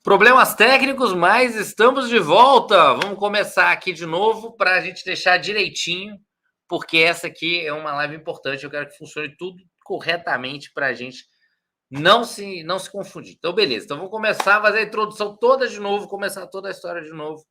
Problemas técnicos, mas estamos de volta. Vamos começar aqui de novo para a gente deixar direitinho, porque essa aqui é uma live importante. Eu quero que funcione tudo corretamente para a gente não se confundir. Então, beleza. Então, vamos começar a fazer a introdução toda de novo, começar toda a história de novo.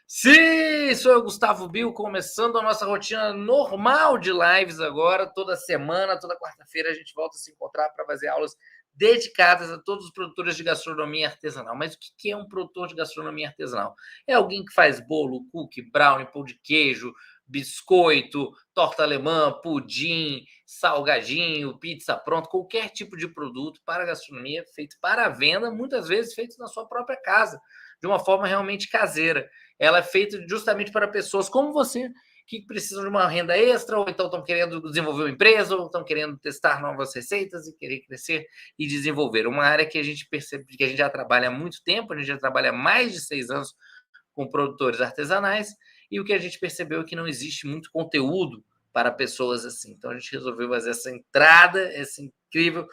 Sim, sou eu, Gustavo Bill, começando a nossa rotina normal de lives agora. Toda semana, toda quarta-feira, a gente volta a se encontrar para fazer aulas dedicadas a todos os produtores de gastronomia artesanal. Mas o que é um produtor de gastronomia artesanal? É alguém que faz bolo, cookie, brownie, pão de queijo, biscoito, torta alemã, pudim, salgadinho, pizza pronto, qualquer tipo de produto para gastronomia feito para a venda, muitas vezes feito na sua própria casa, de uma forma realmente caseira. Ela é feita justamente para pessoas como você, que precisam de uma renda extra, ou então estão querendo desenvolver uma empresa, ou estão querendo testar novas receitas e querer crescer e desenvolver. Uma área que a gente percebe que a gente já trabalha há muito tempo, a gente já trabalha há mais de 6 anos com produtores artesanais, e o que a gente percebeu é que não existe muito conteúdo para pessoas assim. Então a gente resolveu fazer essa entrada, essa incrível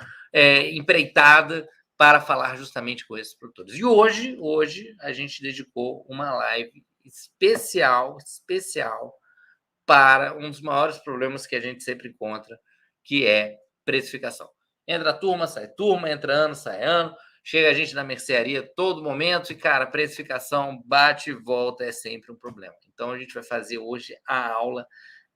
empreitada para falar justamente com esses produtores. E hoje a gente dedicou uma live especial para um dos maiores problemas que a gente sempre encontra, que é precificação. Entra turma, entra ano, sai ano, chega a gente na mercearia a todo momento e, cara, precificação bate e volta é sempre um problema. Então, a gente vai fazer hoje a aula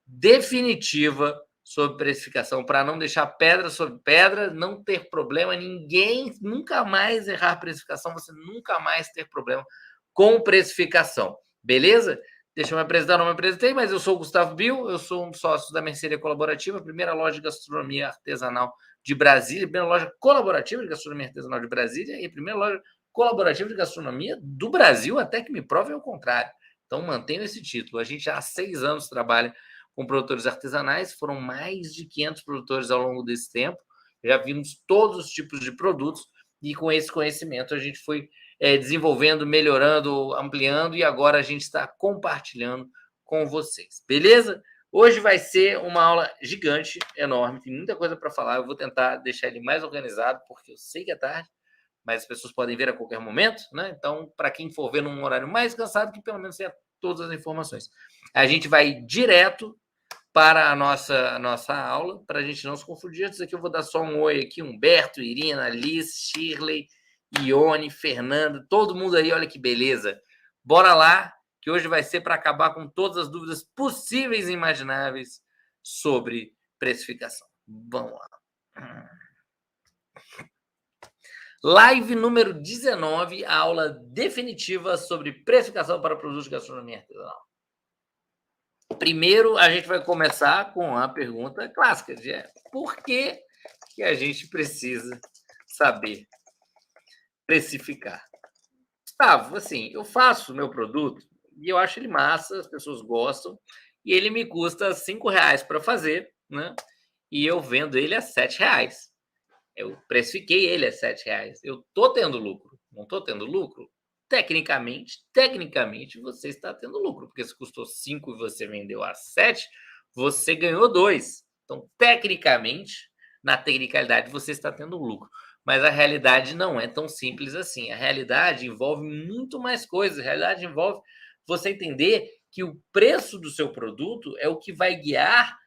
definitiva sobre precificação, para não deixar pedra sobre pedra, não ter problema, ninguém nunca mais errar precificação, você nunca mais ter problema com precificação, beleza? Deixa eu me apresentar, não me apresentei, mas eu sou o Gustavo Bill, eu sou um sócio da Mercearia Colaborativa, a primeira loja de gastronomia artesanal de Brasília, a primeira loja colaborativa de gastronomia artesanal de Brasília e a primeira loja colaborativa de gastronomia do Brasil, até que me provem o contrário. Então, mantenho esse título. A gente já há 6 anos trabalha com produtores artesanais, foram mais de 500 produtores ao longo desse tempo, já vimos todos os tipos de produtos e com esse conhecimento a gente foi desenvolvendo, melhorando, ampliando e agora a gente está compartilhando com vocês, beleza? Hoje vai ser uma aula gigante, enorme, tem muita coisa para falar, eu vou tentar deixar ele mais organizado, porque eu sei que é tarde, mas as pessoas podem ver a qualquer momento, né? Então, para quem for ver num horário mais cansado, que pelo menos tenha todas as informações. A gente vai direto para a nossa aula, para a gente não se confundir. Antes aqui eu vou dar só um oi aqui, Humberto, Irina, Liz, Shirley, Ione, Fernanda, todo mundo aí, olha que beleza. Bora lá, que hoje vai ser para acabar com todas as dúvidas possíveis e imagináveis sobre precificação. Vamos lá. Live número 19, a aula definitiva sobre precificação para produtos de gastronomia artesanal. Primeiro, a gente vai começar com a pergunta clássica, de por que a gente precisa saber precificar? Gustavo, assim, eu faço o meu produto e eu acho ele massa, as pessoas gostam, e ele me custa R$ 5 para fazer, né? E eu vendo ele a R$ 7. Eu precifiquei ele a R$ 7. Eu tô tendo lucro, não tô tendo lucro? Tecnicamente, você está tendo lucro, porque se custou 5 e você vendeu a 7, você ganhou 2. Então, tecnicamente, na tecnicalidade, você está tendo lucro. Mas a realidade não é tão simples assim. A realidade envolve muito mais coisas. A realidade envolve você entender que o preço do seu produto é o que vai guiar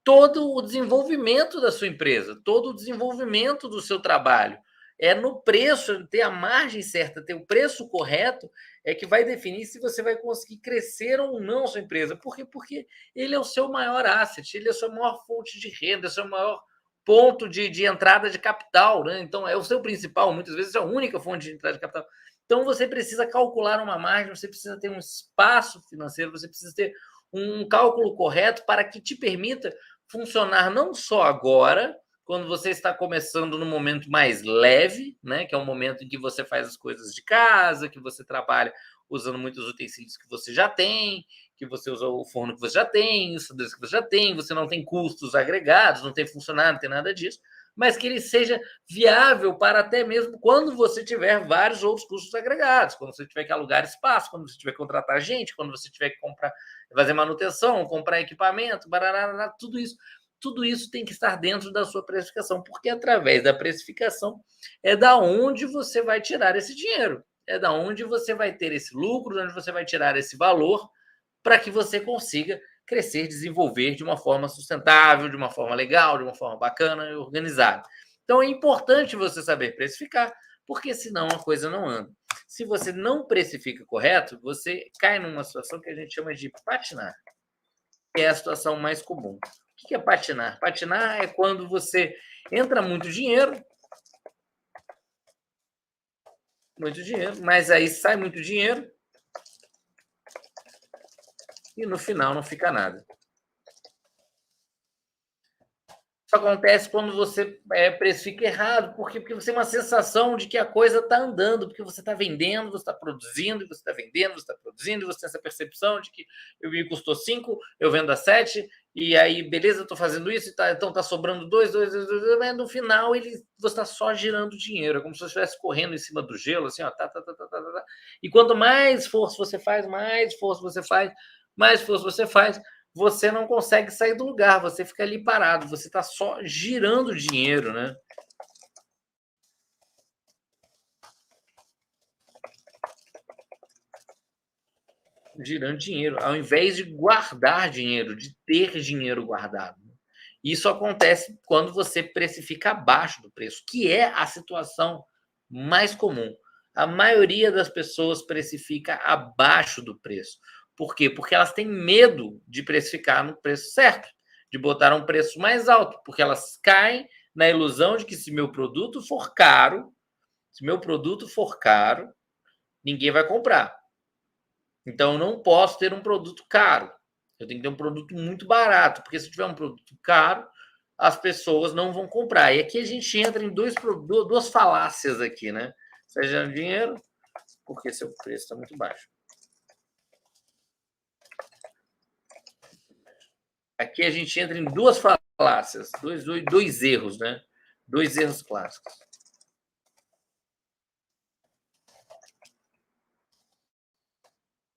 todo o desenvolvimento da sua empresa, todo o desenvolvimento do seu trabalho. É no preço, ter a margem certa, ter o preço correto, é que vai definir se você vai conseguir crescer ou não a sua empresa. Por quê? Porque ele é o seu maior asset, ele é a sua maior fonte de renda, é o seu maior ponto de entrada de capital, né? Então, é o seu principal, muitas vezes é a única fonte de entrada de capital. Então, você precisa calcular uma margem, você precisa ter um espaço financeiro, você precisa ter um cálculo correto para que te permita funcionar não só agora, quando você está começando no momento mais leve, né, que é um momento em que você faz as coisas de casa, que você trabalha usando muitos utensílios que você já tem, que você usa o forno que você já tem, os que você já tem, você não tem custos agregados, não tem funcionário, não tem nada disso, mas que ele seja viável para até mesmo quando você tiver vários outros custos agregados, quando você tiver que alugar espaço, quando você tiver que contratar gente, quando você tiver que comprar, fazer manutenção, comprar equipamento, barará, tudo isso tem que estar dentro da sua precificação, porque através da precificação é da onde você vai tirar esse dinheiro. é da onde você vai ter esse lucro, de onde você vai tirar esse valor para que você consiga crescer, desenvolver de uma forma sustentável, de uma forma legal, de uma forma bacana e organizada. Então é importante você saber precificar, porque senão a coisa não anda. Se você não precifica correto, você cai numa situação que a gente chama de patinar, que é a situação mais comum. O que é patinar? Patinar é quando você entra muito dinheiro, mas aí sai muito dinheiro e no final não fica nada. Isso acontece quando você precifica errado, porque você tem uma sensação de que a coisa está andando, porque você está vendendo, você está produzindo, você está vendendo, você está produzindo, e você tem essa percepção de que me custou 5, eu vendo a 7, e aí, beleza, eu estou fazendo isso, então está sobrando 2, mas no final você está só girando dinheiro, é como se você estivesse correndo em cima do gelo, assim, ó, e quanto mais força você faz, você não consegue sair do lugar, você fica ali parado, você está só girando dinheiro, né? Girando dinheiro, ao invés de guardar dinheiro, de ter dinheiro guardado. Isso acontece quando você precifica abaixo do preço, que é a situação mais comum. A maioria das pessoas precifica abaixo do preço. Por quê? Porque elas têm medo de precificar no preço certo, de botar um preço mais alto, porque elas caem na ilusão de que se meu produto for caro, ninguém vai comprar. Então eu não posso ter um produto caro. Eu tenho que ter um produto muito barato, porque se eu tiver um produto caro, as pessoas não vão comprar. E aqui a gente entra em duas falácias aqui, né? Seja dinheiro, porque seu preço está muito baixo. Aqui a gente entra em duas falácias, dois erros, né? Dois erros clássicos.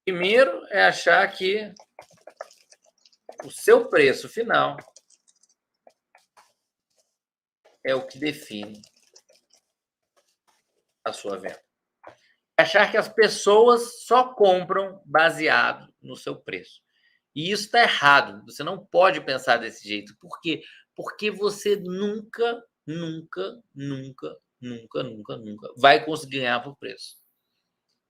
Primeiro é achar que o seu preço final é o que define a sua venda. Achar que as pessoas só compram baseado no seu preço. E isso está errado. Você não pode pensar desse jeito. Por quê? Porque você nunca vai conseguir ganhar por preço.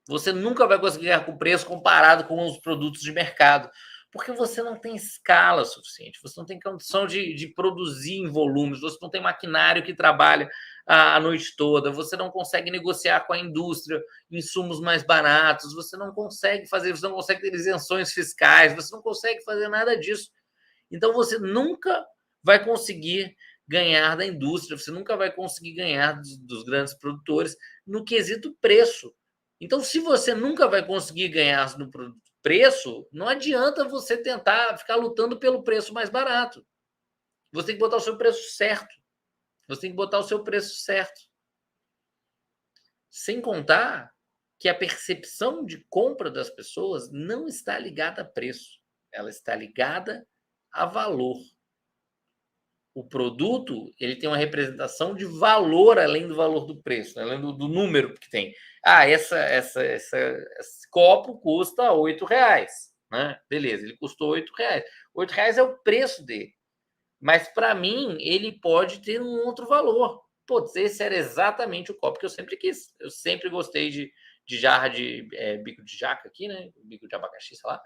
Você nunca vai conseguir ganhar com preço comparado com os produtos de mercado, porque você não tem escala suficiente, você não tem condição de produzir em volumes, você não tem maquinário que trabalha a noite toda, você não consegue negociar com a indústria insumos mais baratos, você não consegue ter isenções fiscais, você não consegue fazer nada disso. Então você nunca vai conseguir ganhar da indústria, você nunca vai conseguir ganhar dos grandes produtores no quesito preço. Então, se você nunca vai conseguir ganhar no preço, não adianta você tentar ficar lutando pelo preço mais barato. Você tem que botar o seu preço certo. Você tem que botar o seu preço certo. Sem contar que a percepção de compra das pessoas não está ligada a preço. Ela está ligada a valor. O produto ele tem uma representação de valor além do valor do preço, né? Além do número que tem. Esse copo custa R$8, né? Beleza, ele custou R$8. R$8 é o preço dele. Mas para mim, ele pode ter um outro valor. Putz, esse era exatamente o copo que eu sempre quis. Eu sempre gostei de jarra de bico de jaca aqui, né? Bico de abacaxi, sei lá.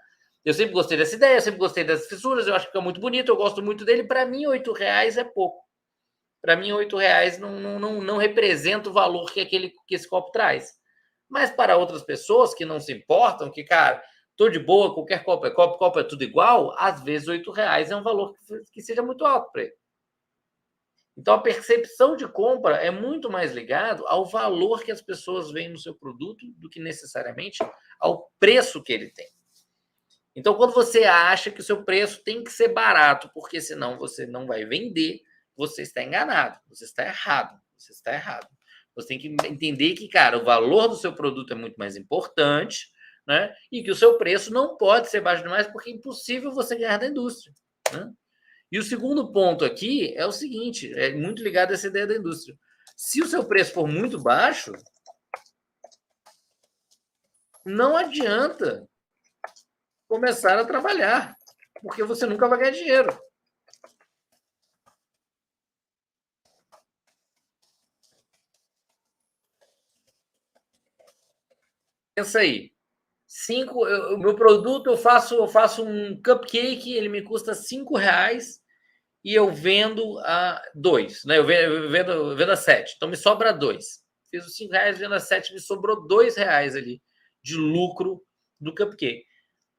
Eu sempre gostei dessa ideia, eu sempre gostei das fissuras, eu acho que fica muito bonito, eu gosto muito dele. Para mim, R$8 é pouco. Para mim, R$8 não representa o valor que esse copo traz. Mas para outras pessoas que não se importam, que, cara, tô de boa, qualquer copo é tudo igual, às vezes R$8 é um valor que seja muito alto para ele. Então, a percepção de compra é muito mais ligado ao valor que as pessoas veem no seu produto do que necessariamente ao preço que ele tem. Então, quando você acha que o seu preço tem que ser barato, porque senão você não vai vender, você está enganado, você está errado, Você tem que entender que, cara, o valor do seu produto é muito mais importante, né? E que o seu preço não pode ser baixo demais, porque é impossível você ganhar da indústria, né? E o segundo ponto aqui é o seguinte, é muito ligado a essa ideia da indústria. Se o seu preço for muito baixo, não adianta começar a trabalhar, porque você nunca vai ganhar dinheiro. Pensa aí. O meu produto, eu faço um cupcake, ele me custa R$ 5 e eu vendo a 2, né? Eu vendo a 7, então me sobra 2. Fiz os R$ 5, vendo a 7, me sobrou R$ 2 ali de lucro do cupcake.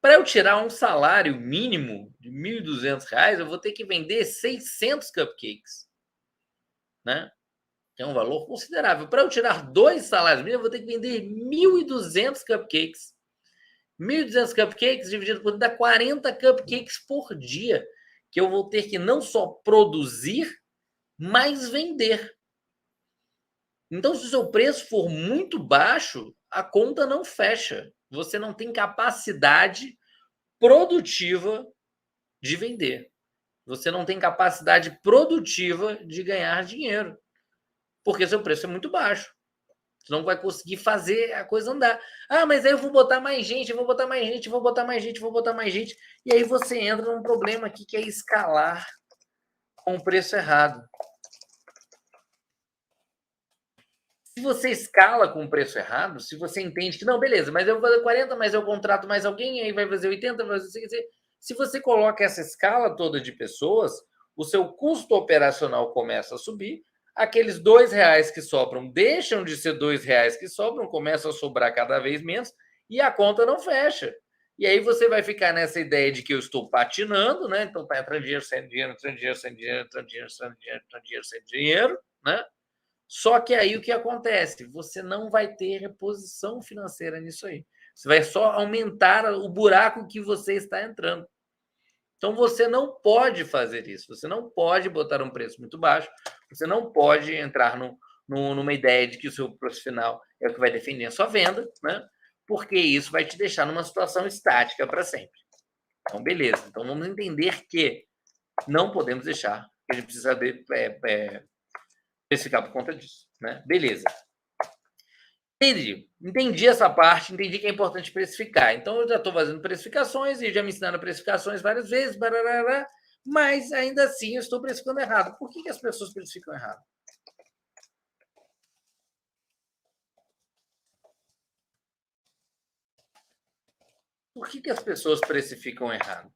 Para eu tirar um salário mínimo de R$ 1.200, eu vou ter que vender 600 cupcakes, né? Que é um valor considerável. Para eu tirar 2 salários mínimos, eu vou ter que vender 1.200 cupcakes. 1.200 cupcakes dividido por dá 40 cupcakes por dia, que eu vou ter que não só produzir, mas vender. Então, se o seu preço for muito baixo, a conta não fecha. Você não tem capacidade produtiva de vender. Você não tem capacidade produtiva de ganhar dinheiro, porque seu preço é muito baixo. Você não vai conseguir fazer a coisa andar. Ah, mas aí eu vou botar mais gente, eu vou botar mais gente, vou botar mais gente, vou botar mais gente. E aí você entra num problema aqui que é escalar com o preço errado. Se você escala com o preço errado, se você entende que, não, beleza, mas eu vou fazer 40, mas eu contrato mais alguém, aí vai fazer 80, vai fazer 60. Se você coloca essa escala toda de pessoas, o seu custo operacional começa a subir, aqueles R$ 2 que sobram deixam de ser R$ 2 que sobram, começam a sobrar cada vez menos, e a conta não fecha. E aí você vai ficar nessa ideia de que eu estou patinando, né? Então tá entrando dinheiro, saindo dinheiro, entrando dinheiro, saindo dinheiro, entrando dinheiro, saindo dinheiro, entrando dinheiro, saindo dinheiro, né? Só que aí o que acontece? Você não vai ter reposição financeira nisso aí. Você vai só aumentar o buraco que você está entrando. Então você não pode fazer isso. Você não pode botar um preço muito baixo. Você não pode entrar numa ideia de que o seu preço final é o que vai definir a sua venda, né? Porque isso vai te deixar numa situação estática para sempre. Então, beleza. Então vamos entender que não podemos deixar, a gente precisa saber precificar por conta disso, né? Beleza. Entendi essa parte, entendi que é importante precificar. Então, eu já estou fazendo precificações e já me ensinaram precificações várias vezes, barará, mas ainda assim eu estou precificando errado. Por que as pessoas precificam errado? Por que as pessoas precificam errado?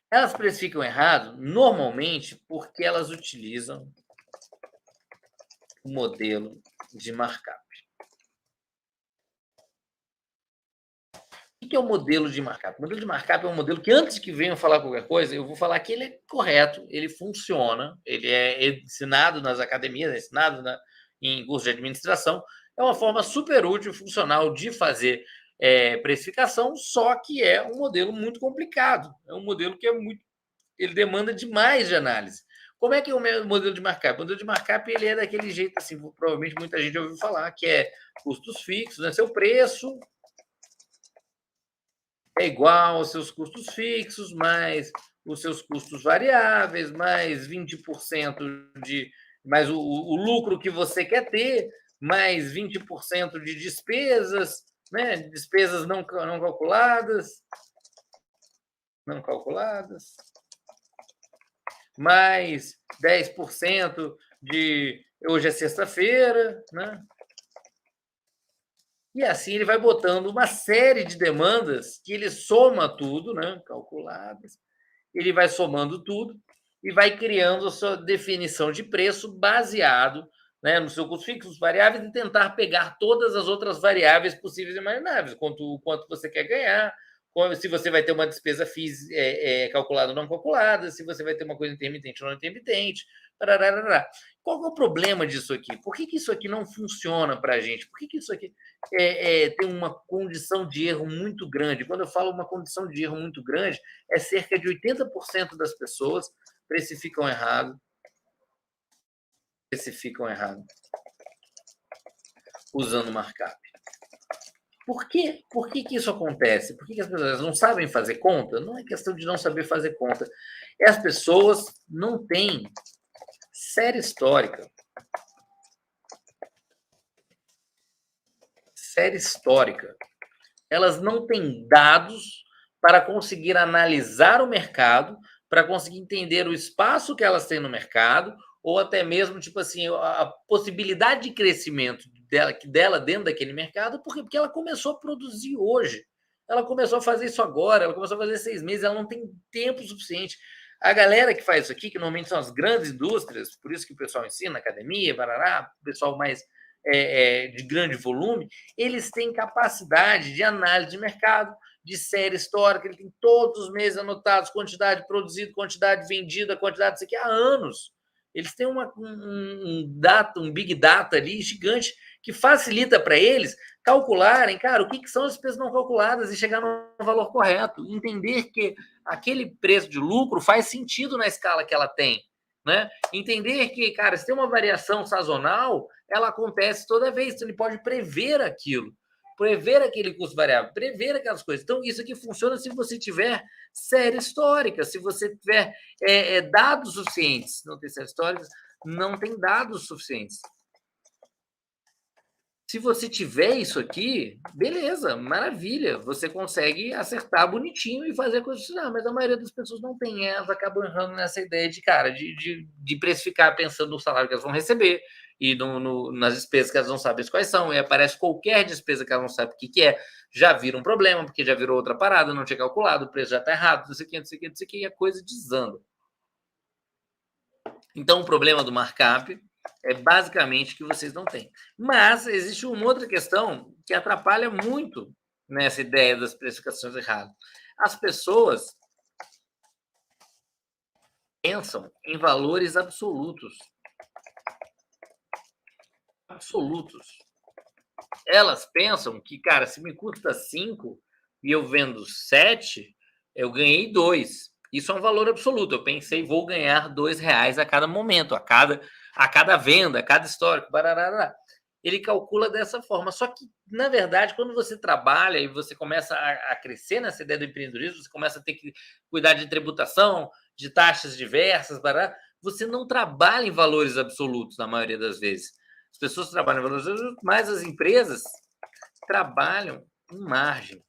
Elas precificam errado normalmente porque elas utilizam o modelo de markup. O que é o modelo de markup? O modelo de markup é um modelo que, antes que venham falar qualquer coisa, eu vou falar que ele é correto, ele funciona, ele é ensinado nas academias, é ensinado em curso de administração. É uma forma super útil, funcional de fazer precificação, só que é um modelo muito complicado. É um modelo que ele demanda demais de análise. Como é que é o modelo de markup? O modelo de markup ele é daquele jeito assim, provavelmente muita gente ouviu falar, que é custos fixos, né? Seu preço é igual aos seus custos fixos, mais os seus custos variáveis, mais 20% mais o lucro que você quer ter, mais 20% de despesas, né? Despesas não calculadas, mais 10% de hoje é sexta-feira, né? E assim ele vai botando uma série de demandas que ele soma tudo, né? Calculadas. Ele vai somando tudo e vai criando a sua definição de preço baseado, né, no seu custo fixo, variáveis, e tentar pegar todas as outras variáveis possíveis e imagináveis, quanto você quer ganhar, se você vai ter uma despesa calculada ou não calculada, se você vai ter uma coisa intermitente ou não intermitente. Tararara. Qual é o problema disso aqui? Por que isso aqui não funciona para a gente? Por que isso aqui tem uma condição de erro muito grande? Quando eu falo uma condição de erro muito grande, é cerca de 80% das pessoas precificam errado, usando markup. Por quê? Por que isso acontece? Por que as pessoas não sabem fazer conta? Não é questão de não saber fazer conta. As pessoas não têm série histórica. elas não têm dados para conseguir analisar o mercado, para conseguir entender o espaço que elas têm no mercado, ou até mesmo, tipo assim, a possibilidade de crescimento dela dentro daquele mercado, porque ela começou a produzir hoje. Ela começou a fazer isso agora, ela começou a fazer 6 meses, ela não tem tempo suficiente. A galera que faz isso aqui, que normalmente são as grandes indústrias, por isso que o pessoal ensina, academia, barará, o pessoal mais de grande volume, eles têm capacidade de análise de mercado, de série histórica, ele tem todos os meses anotados, quantidade produzida, quantidade vendida, quantidade disso aqui há anos. Eles têm um big data ali gigante que facilita para eles calcularem, cara, o que são as despesas não calculadas e chegar no valor correto. Entender que aquele preço de lucro faz sentido na escala que ela tem. Né? Entender que, cara, se tem uma variação sazonal, ela acontece toda vez, então ele pode prever aquilo, prever aquele custo variável, prever aquelas coisas. Então, isso aqui funciona se você tiver série histórica, se você tiver dados suficientes. Não tem série histórica, não tem dados suficientes. Se você tiver isso aqui, beleza, maravilha, você consegue acertar bonitinho e fazer a coisa funcionar, mas a maioria das pessoas não tem, elas acabam errando nessa ideia de, cara, de precificar pensando no salário que elas vão receber e nas despesas que elas não sabem quais são, e aparece qualquer despesa que elas não sabem o que é, já vira um problema, porque já virou outra parada, não tinha calculado, o preço já está errado, não sei o que, não sei o que, não sei o que, e a coisa desanda. Então, o problema do markup é basicamente que vocês não têm. Mas existe uma outra questão que atrapalha muito nessa ideia das precificações erradas. As pessoas pensam em valores absolutos. Absolutos. Elas pensam que, cara, se me custa 5 e eu vendo 7, eu ganhei 2. Isso é um valor absoluto. Eu pensei, vou ganhar R$2 a cada momento, a cada venda, a cada histórico. Barará. Ele calcula dessa forma. Só que, na verdade, quando você trabalha e você começa a crescer nessa ideia do empreendedorismo, você começa a ter que cuidar de tributação, de taxas diversas, barará, você não trabalha em valores absolutos, na maioria das vezes. As pessoas trabalham em valores absolutos, mas as empresas trabalham em margem.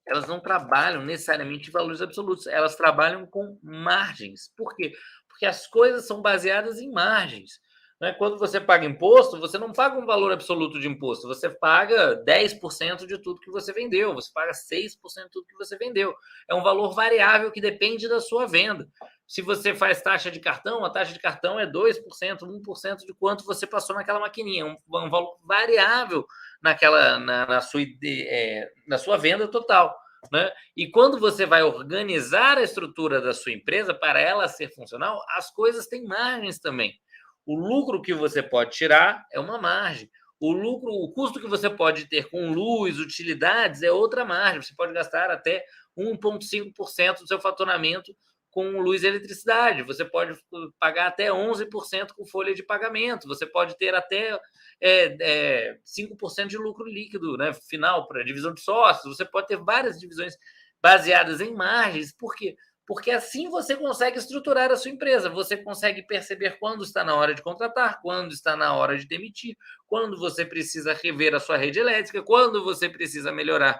Elas não trabalham necessariamente em valores absolutos, elas trabalham com margens. Por quê? Porque as coisas são baseadas em margens. Né? Quando você paga imposto, você não paga um valor absoluto de imposto, você paga 10% de tudo que você vendeu, você paga 6% de tudo que você vendeu. É um valor variável que depende da sua venda. Se você faz taxa de cartão, a taxa de cartão é 2%, 1% de quanto você passou naquela maquininha. Um valor variável na sua venda total. Né? E quando você vai organizar a estrutura da sua empresa para ela ser funcional, as coisas têm margens também. O lucro que você pode tirar é uma margem. O custo que você pode ter com luz, utilidades, é outra margem. Você pode gastar até 1,5% do seu faturamento com luz e eletricidade. Você pode pagar até 11% com folha de pagamento. Você pode ter até 5% de lucro líquido, né, final para divisão de sócios. Você pode ter várias divisões baseadas em margens. Por quê? Porque assim você consegue estruturar a sua empresa, você consegue perceber quando está na hora de contratar, quando está na hora de demitir, quando você precisa rever a sua rede elétrica, quando você precisa melhorar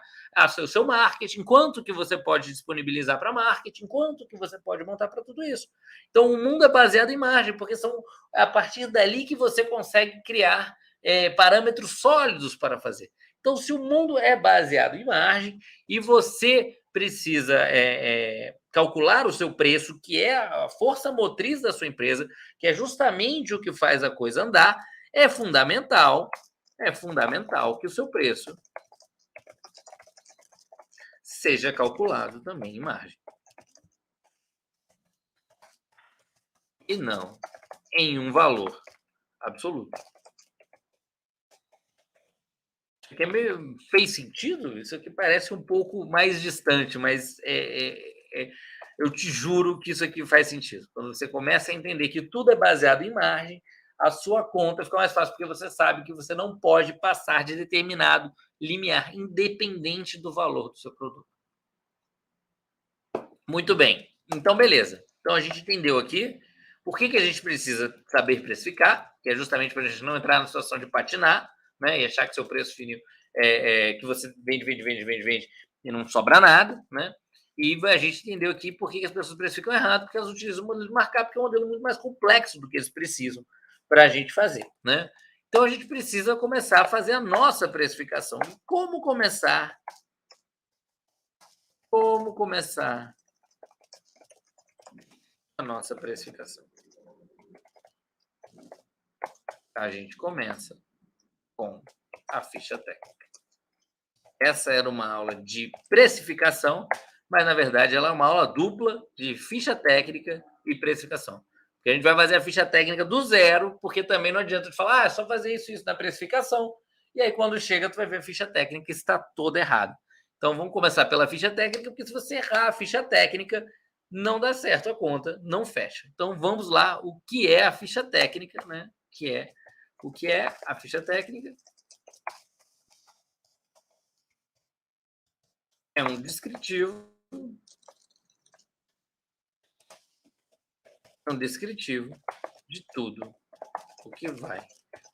o seu marketing, quanto que você pode disponibilizar para marketing, quanto que você pode montar para tudo isso. Então, o mundo é baseado em margem, porque são a partir dali que você consegue criar parâmetros sólidos para fazer. Então, se o mundo é baseado em margem e você precisa calcular o seu preço, que é a força motriz da sua empresa, que é justamente o que faz a coisa andar, é fundamental que o seu preço seja calculado também em margem. E não em um valor absoluto. Que fez sentido? Isso aqui parece um pouco mais distante, mas eu te juro que isso aqui faz sentido. Quando você começa a entender que tudo é baseado em margem, a sua conta fica mais fácil, porque você sabe que você não pode passar de determinado limiar, independente do valor do seu produto. Muito bem. Então, beleza. Então, a gente entendeu aqui por que a gente precisa saber precificar, que é justamente para a gente não entrar na situação de patinar, né, e achar que seu preço que você vende e não sobra nada, né? E a gente entendeu aqui por que as pessoas precificam errado, porque elas utilizam o modelo de markup, que é um modelo muito mais complexo do que eles precisam para a gente fazer, né? Então a gente precisa começar a fazer a nossa precificação. Como começar? Como começar a nossa precificação? A gente começa com a ficha técnica. Essa era uma aula de precificação, mas na verdade ela é uma aula dupla de ficha técnica e precificação. Porque a gente vai fazer a ficha técnica do zero, porque também não adianta de falar, é só fazer isso na precificação, e aí quando chega tu vai ver a ficha técnica que está toda errada. Então vamos começar pela ficha técnica, porque se você errar a ficha técnica, não dá certo a conta, não fecha. Então vamos lá, o que é a ficha técnica, né? O que é a ficha técnica? É um descritivo de tudo o que vai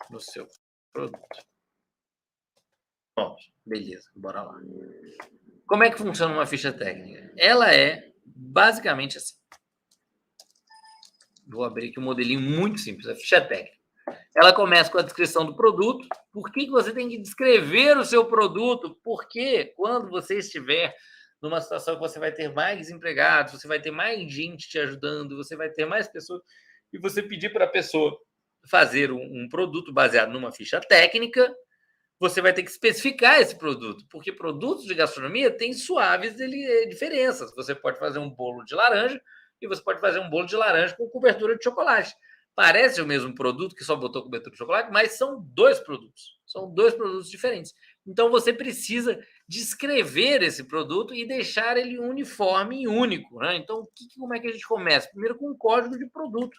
no seu produto. Bom, beleza, bora lá. Como é que funciona uma ficha técnica? Ela é basicamente assim. Vou abrir aqui um modelinho muito simples, a ficha técnica. Ela começa com a descrição do produto. Por que você tem que descrever o seu produto? Porque quando você estiver numa situação que você vai ter mais empregados, você vai ter mais gente te ajudando, você vai ter mais pessoas, e você pedir para a pessoa fazer um produto baseado numa ficha técnica, você vai ter que especificar esse produto, porque produtos de gastronomia têm suaves diferenças. Você pode fazer um bolo de laranja e você pode fazer um bolo de laranja com cobertura de chocolate. Parece o mesmo produto que só botou cobertura de chocolate, mas são dois produtos. São dois produtos diferentes. Então você precisa descrever esse produto e deixar ele uniforme e único, né? Então, como é que a gente começa? Primeiro com um código de produto,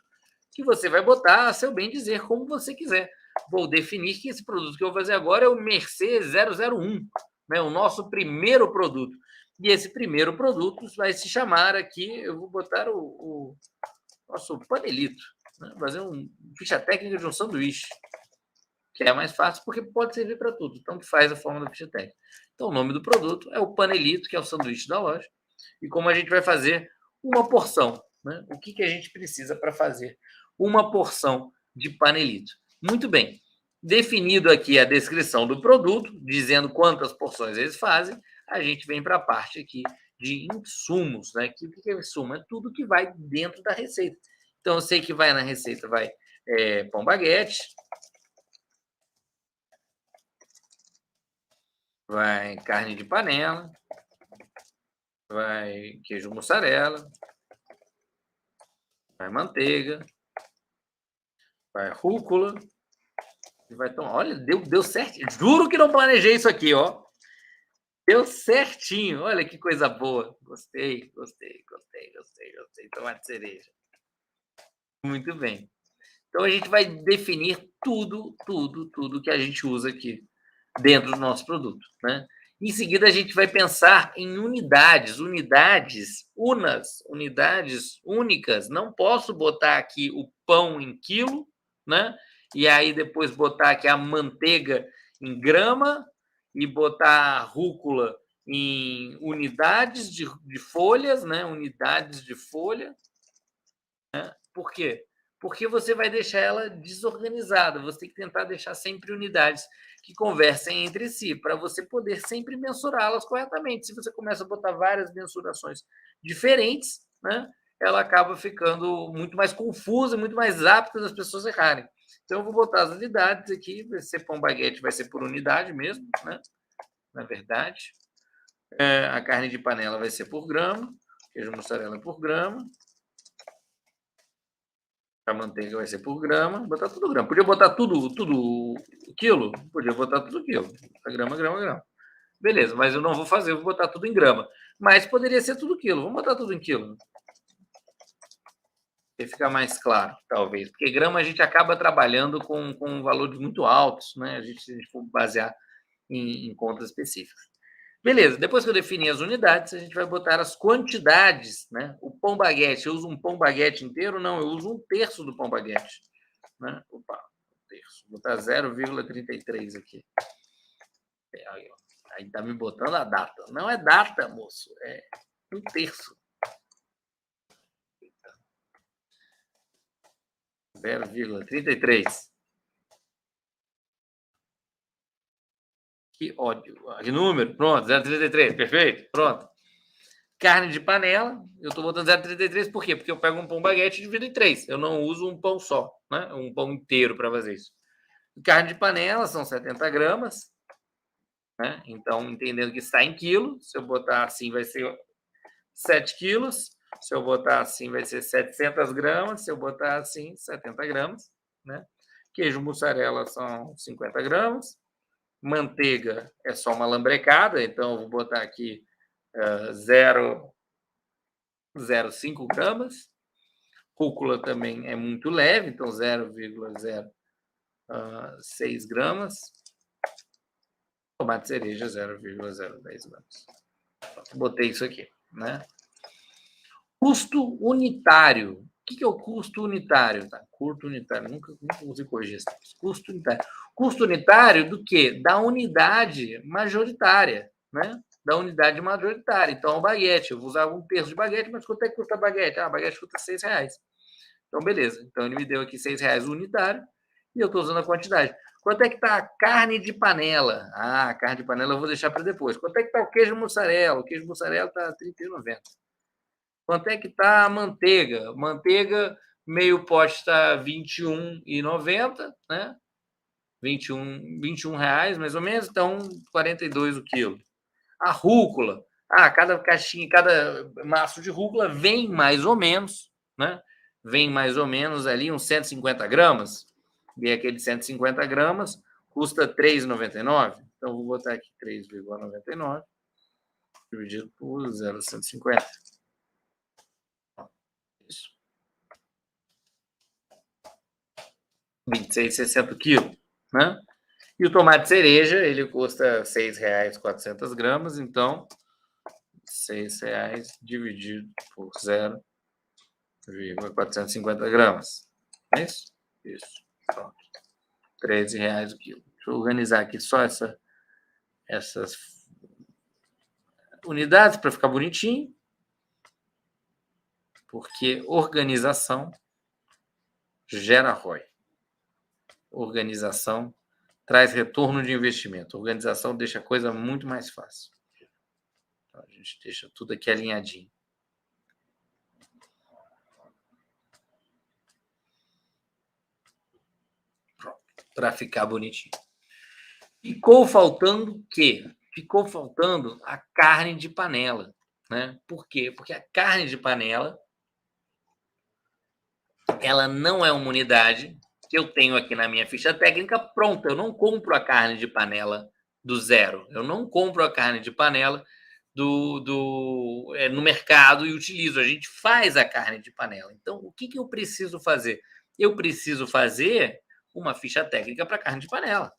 que você vai botar a seu bem dizer, como você quiser. Vou definir que esse produto que eu vou fazer agora é o Mercê 001, né? O nosso primeiro produto. E esse primeiro produto vai se chamar aqui, eu vou botar o nosso panelito, né? Fazer uma ficha técnica de um sanduíche, que é mais fácil porque pode servir para tudo. Então, que faz a forma da ficha técnica. Então, o nome do produto é o panelito, que é o sanduíche da loja. E como a gente vai fazer uma porção, né? O que a gente precisa para fazer uma porção de panelito? Muito bem. Definido aqui a descrição do produto, dizendo quantas porções eles fazem, a gente vem para a parte aqui de insumos, né? O que é insumo? É tudo que vai dentro da receita. Então, eu sei que vai na receita, vai pão baguete, vai carne de panela, vai queijo mussarela, vai manteiga, vai rúcula, e vai tomar. Olha, deu certo. Juro que não planejei isso aqui, ó. Deu certinho. Olha que coisa boa. Gostei. Tomate de cereja. Muito bem. Então a gente vai definir tudo que a gente usa aqui dentro do nosso produto, né? Em seguida, a gente vai pensar em unidades únicas. Não posso botar aqui o pão em quilo, né? E aí depois botar aqui a manteiga em grama e botar a rúcula em unidades de folhas, né? Unidades de folha. Né? Por quê? Porque você vai deixar ela desorganizada. Você tem que tentar deixar sempre unidades que conversem entre si, para você poder sempre mensurá-las corretamente. Se você começa a botar várias mensurações diferentes, né, ela acaba ficando muito mais confusa, muito mais apta das pessoas errarem. Então, eu vou botar as unidades aqui. Vai ser pão baguete, vai ser por unidade mesmo, né? Na verdade. A carne de panela vai ser por grama, queijo mussarela por grama. A manteiga vai ser por grama, botar tudo grama. Podia botar tudo quilo? Podia botar tudo quilo. Grama. Beleza, mas eu não vou fazer, eu vou botar tudo em grama. Mas poderia ser tudo quilo. Vamos botar tudo em quilo. Para ficar mais claro, talvez. Porque grama a gente acaba trabalhando com valores muito altos, né? Se a gente for basear em contas específicas. Beleza, depois que eu definir as unidades, a gente vai botar as quantidades, né? O pão baguete, eu uso um pão baguete inteiro? Não, eu uso 1/3 do pão baguete. Né? Opa, 1/3. Vou botar 0,33 aqui. Aí tá me botando a data. Não é data, moço. É 1/3. 0,33. Que ódio. Que número? Pronto, 0,33. Perfeito. Pronto. Carne de panela, eu estou botando 0,33 por quê? Porque eu pego um pão baguete e divido em 3. Eu não uso um pão só, né? Um pão inteiro para fazer isso. Carne de panela são 70 gramas, né? Então, entendendo que está em quilo, se eu botar assim vai ser 7 quilos, se eu botar assim vai ser 700 gramas, se eu botar assim 70 gramas, né? Queijo mussarela são 50 gramas, manteiga é só uma lambrecada, então eu vou botar aqui 0,05 gramas. Rúcula também é muito leve, então 0,06 gramas. Tomate cereja, 0,010 gramas. Botei isso aqui, né? Custo unitário. O que é o custo unitário? Tá? Custo unitário, nunca usei corrigir. Custo unitário. Custo unitário do quê? Da unidade majoritária, né? Da unidade majoritária. Então, o baguete, eu vou usar 1/3 de baguete, mas quanto é que custa a baguete? A baguete custa R$6. Então, beleza. Então, ele me deu aqui R$6 unitário e eu estou usando a quantidade. Quanto é que está a carne de panela? Ah, a carne de panela eu vou deixar para depois. Quanto é que está o queijo mussarela? O queijo mussarela está R$31,90. Quanto é que está a manteiga? Manteiga, meio pote está R$21,90, né? 21 reais, mais ou menos. Então, 42 o quilo. A rúcula. Ah, cada caixinha, cada maço de rúcula vem mais ou menos, né? Vem mais ou menos ali uns 150 gramas. E aquele 150 gramas custa R$3,99. Então, vou botar aqui 3,99 dividido por 0,150. Isso. 26,60 quilos, né? E o tomate cereja, ele custa R$6,400 gramas, então R$6 dividido por 0,450 gramas. É isso? Isso. Pronto. R$13 o quilo. Deixa eu organizar aqui só essas unidades para ficar bonitinho, porque organização gera ROI. Organização traz retorno de investimento. Organização deixa a coisa muito mais fácil. Então, a gente deixa tudo aqui alinhadinho. Pronto, para ficar bonitinho. Ficou faltando o quê? Ficou faltando a carne de panela, né? Por quê? Porque a carne de panela ela não é uma unidade que eu tenho aqui na minha ficha técnica pronta. Eu não compro a carne de panela do zero. Eu não compro a carne de panela no mercado e utilizo. A gente faz a carne de panela. Então, o que eu preciso fazer? Eu preciso fazer uma ficha técnica para carne de panela.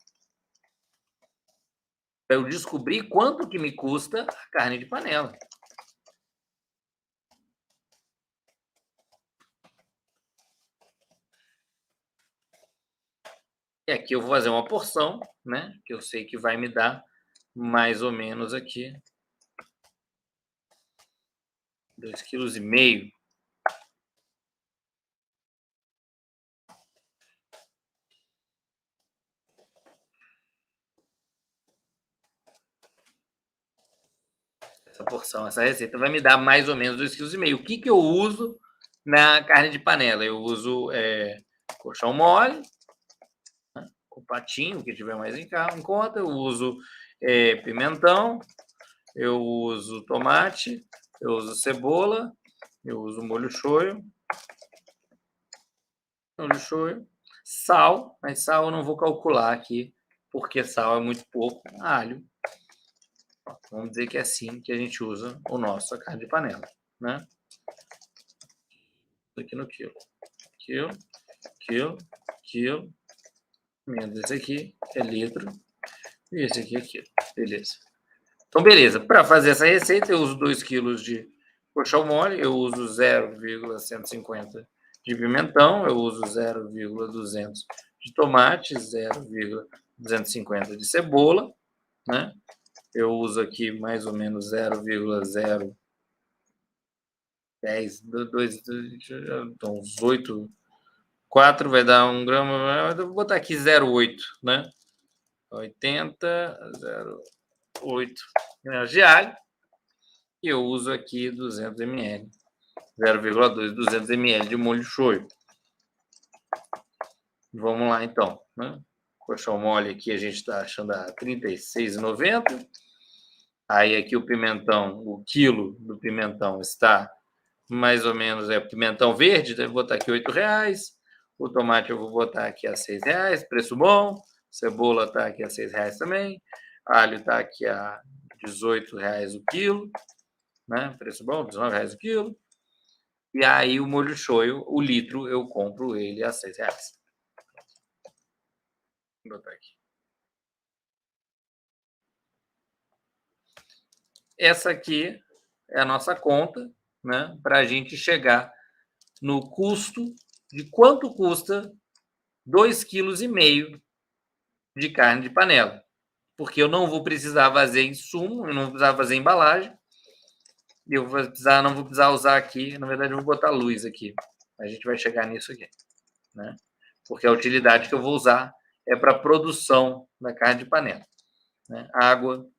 Para eu descobrir quanto que me custa a carne de panela. E aqui eu vou fazer uma porção, né? Que eu sei que vai me dar mais ou menos aqui 2,5 kg. Essa porção, essa receita vai me dar mais ou menos 2,5 kg. O que eu uso na carne de panela? Eu uso colchão mole, né? O patinho, que tiver mais em conta. Eu uso pimentão, eu uso tomate, eu uso cebola, eu uso molho shoyu, sal, mas sal eu não vou calcular aqui, porque sal é muito pouco. Alho. Vamos dizer que é assim que a gente usa a carne de panela, né? Aqui no quilo. Quilo. Menos esse aqui é litro. E esse aqui é quilo. Beleza. Então, beleza. Para fazer essa receita, eu uso 2 quilos de colchão mole, eu uso 0,150 de pimentão, eu uso 0,200 de tomate, 0,250 de cebola, né? Eu uso aqui mais ou menos 0,010, então uns 8, 4 vai dar 1 grama, eu vou botar aqui 0,8, né? 80, 0,8 gramas de alho, e eu uso aqui 200 ml, 0,2, 200 ml de molho shoyu. Vamos lá, então, né? Colchão mole aqui a gente está achando a R$ 36,90. Aí aqui o pimentão, o quilo do pimentão está mais ou menos, pimentão verde, vou botar aqui R$ 8. O tomate eu vou botar aqui a R$ 6, preço bom. Cebola está aqui a R$ 6 também. Alho está aqui a R$ 18 o quilo, né? Preço bom, R$ 19 o quilo. E aí o molho shoyu, o litro, eu compro ele a R$ 6. Vou botar aqui. Essa aqui é a nossa conta, né? Para a gente chegar no custo de quanto custa 2,5 kg de carne de panela. Porque eu não vou precisar fazer insumo, eu não vou precisar fazer embalagem, eu não vou precisar usar aqui, na verdade eu vou botar luz aqui. A gente vai chegar nisso aqui, né? Porque a utilidade que eu vou usar é para a produção da carne de panela, né? Água.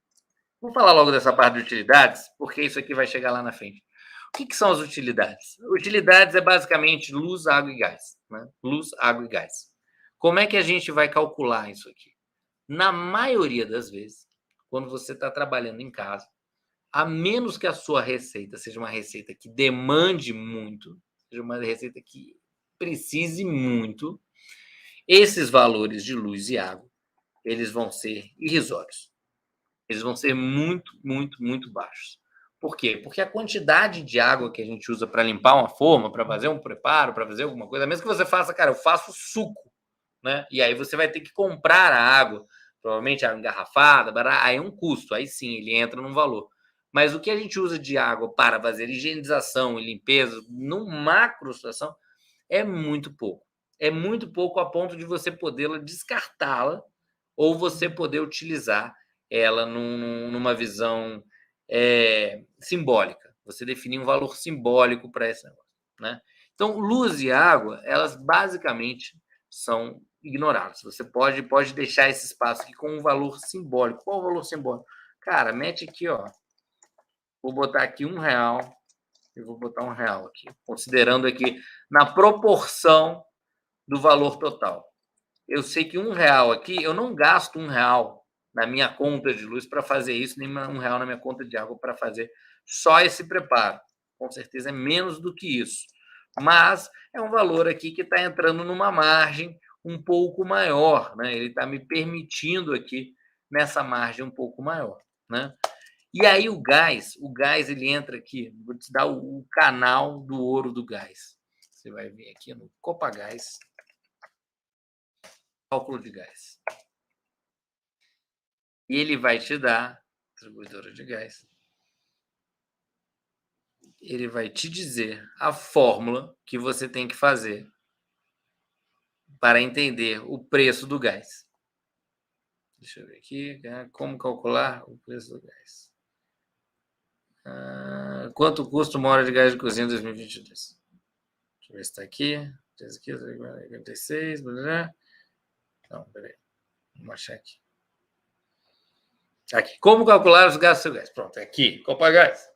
Vou falar logo dessa parte de utilidades, porque isso aqui vai chegar lá na frente. O que são as utilidades? Utilidades é basicamente luz, água e gás, né? Luz, água e gás. Como é que a gente vai calcular isso aqui? Na maioria das vezes, quando você está trabalhando em casa, a menos que a sua receita seja uma receita que demande muito, seja uma receita que precise muito, esses valores de luz e água, eles vão ser irrisórios. Eles vão ser muito, muito, muito baixos. Por quê? Porque a quantidade de água que a gente usa para limpar uma forma, para fazer um preparo, para fazer alguma coisa, mesmo que você faça, cara, eu faço suco, né? E aí você vai ter que comprar a água, provavelmente água engarrafada, aí é um custo, aí sim, ele entra num valor. Mas o que a gente usa de água para fazer higienização e limpeza, num macro situação, é muito pouco. É muito pouco a ponto de você podê-la descartá-la ou você poder utilizar ela numa visão simbólica. Você definir um valor simbólico para esse negócio, né? Então, luz e água, elas basicamente são ignoradas. Você pode deixar esse espaço aqui com um valor simbólico. Qual o valor simbólico? Cara, mete aqui, ó. Vou botar aqui R$ 1. Eu vou botar R$ 1 aqui, considerando aqui na proporção do valor total. Eu sei que R$ 1 aqui, eu não gasto R$ 1 na minha conta de luz para fazer isso, nem R$ 1 na minha conta de água para fazer só esse preparo. Com certeza é menos do que isso. Mas é um valor aqui que está entrando numa margem um pouco maior, né? Ele está me permitindo aqui nessa margem um pouco maior, né? E aí o gás ele entra aqui, vou te dar o canal do ouro do gás. Você vai vir aqui no Copagás, cálculo de gás. E ele vai te dar, distribuidora de gás, ele vai te dizer a fórmula que você tem que fazer para entender o preço do gás. Deixa eu ver aqui, como calcular o preço do gás. Quanto custa uma hora de gás de cozinha em 2022? Deixa eu ver se está aqui. 56, não, peraí. Vamos achar aqui. Aqui. Como calcular os gastos do gás? Pronto, é aqui. Copagás.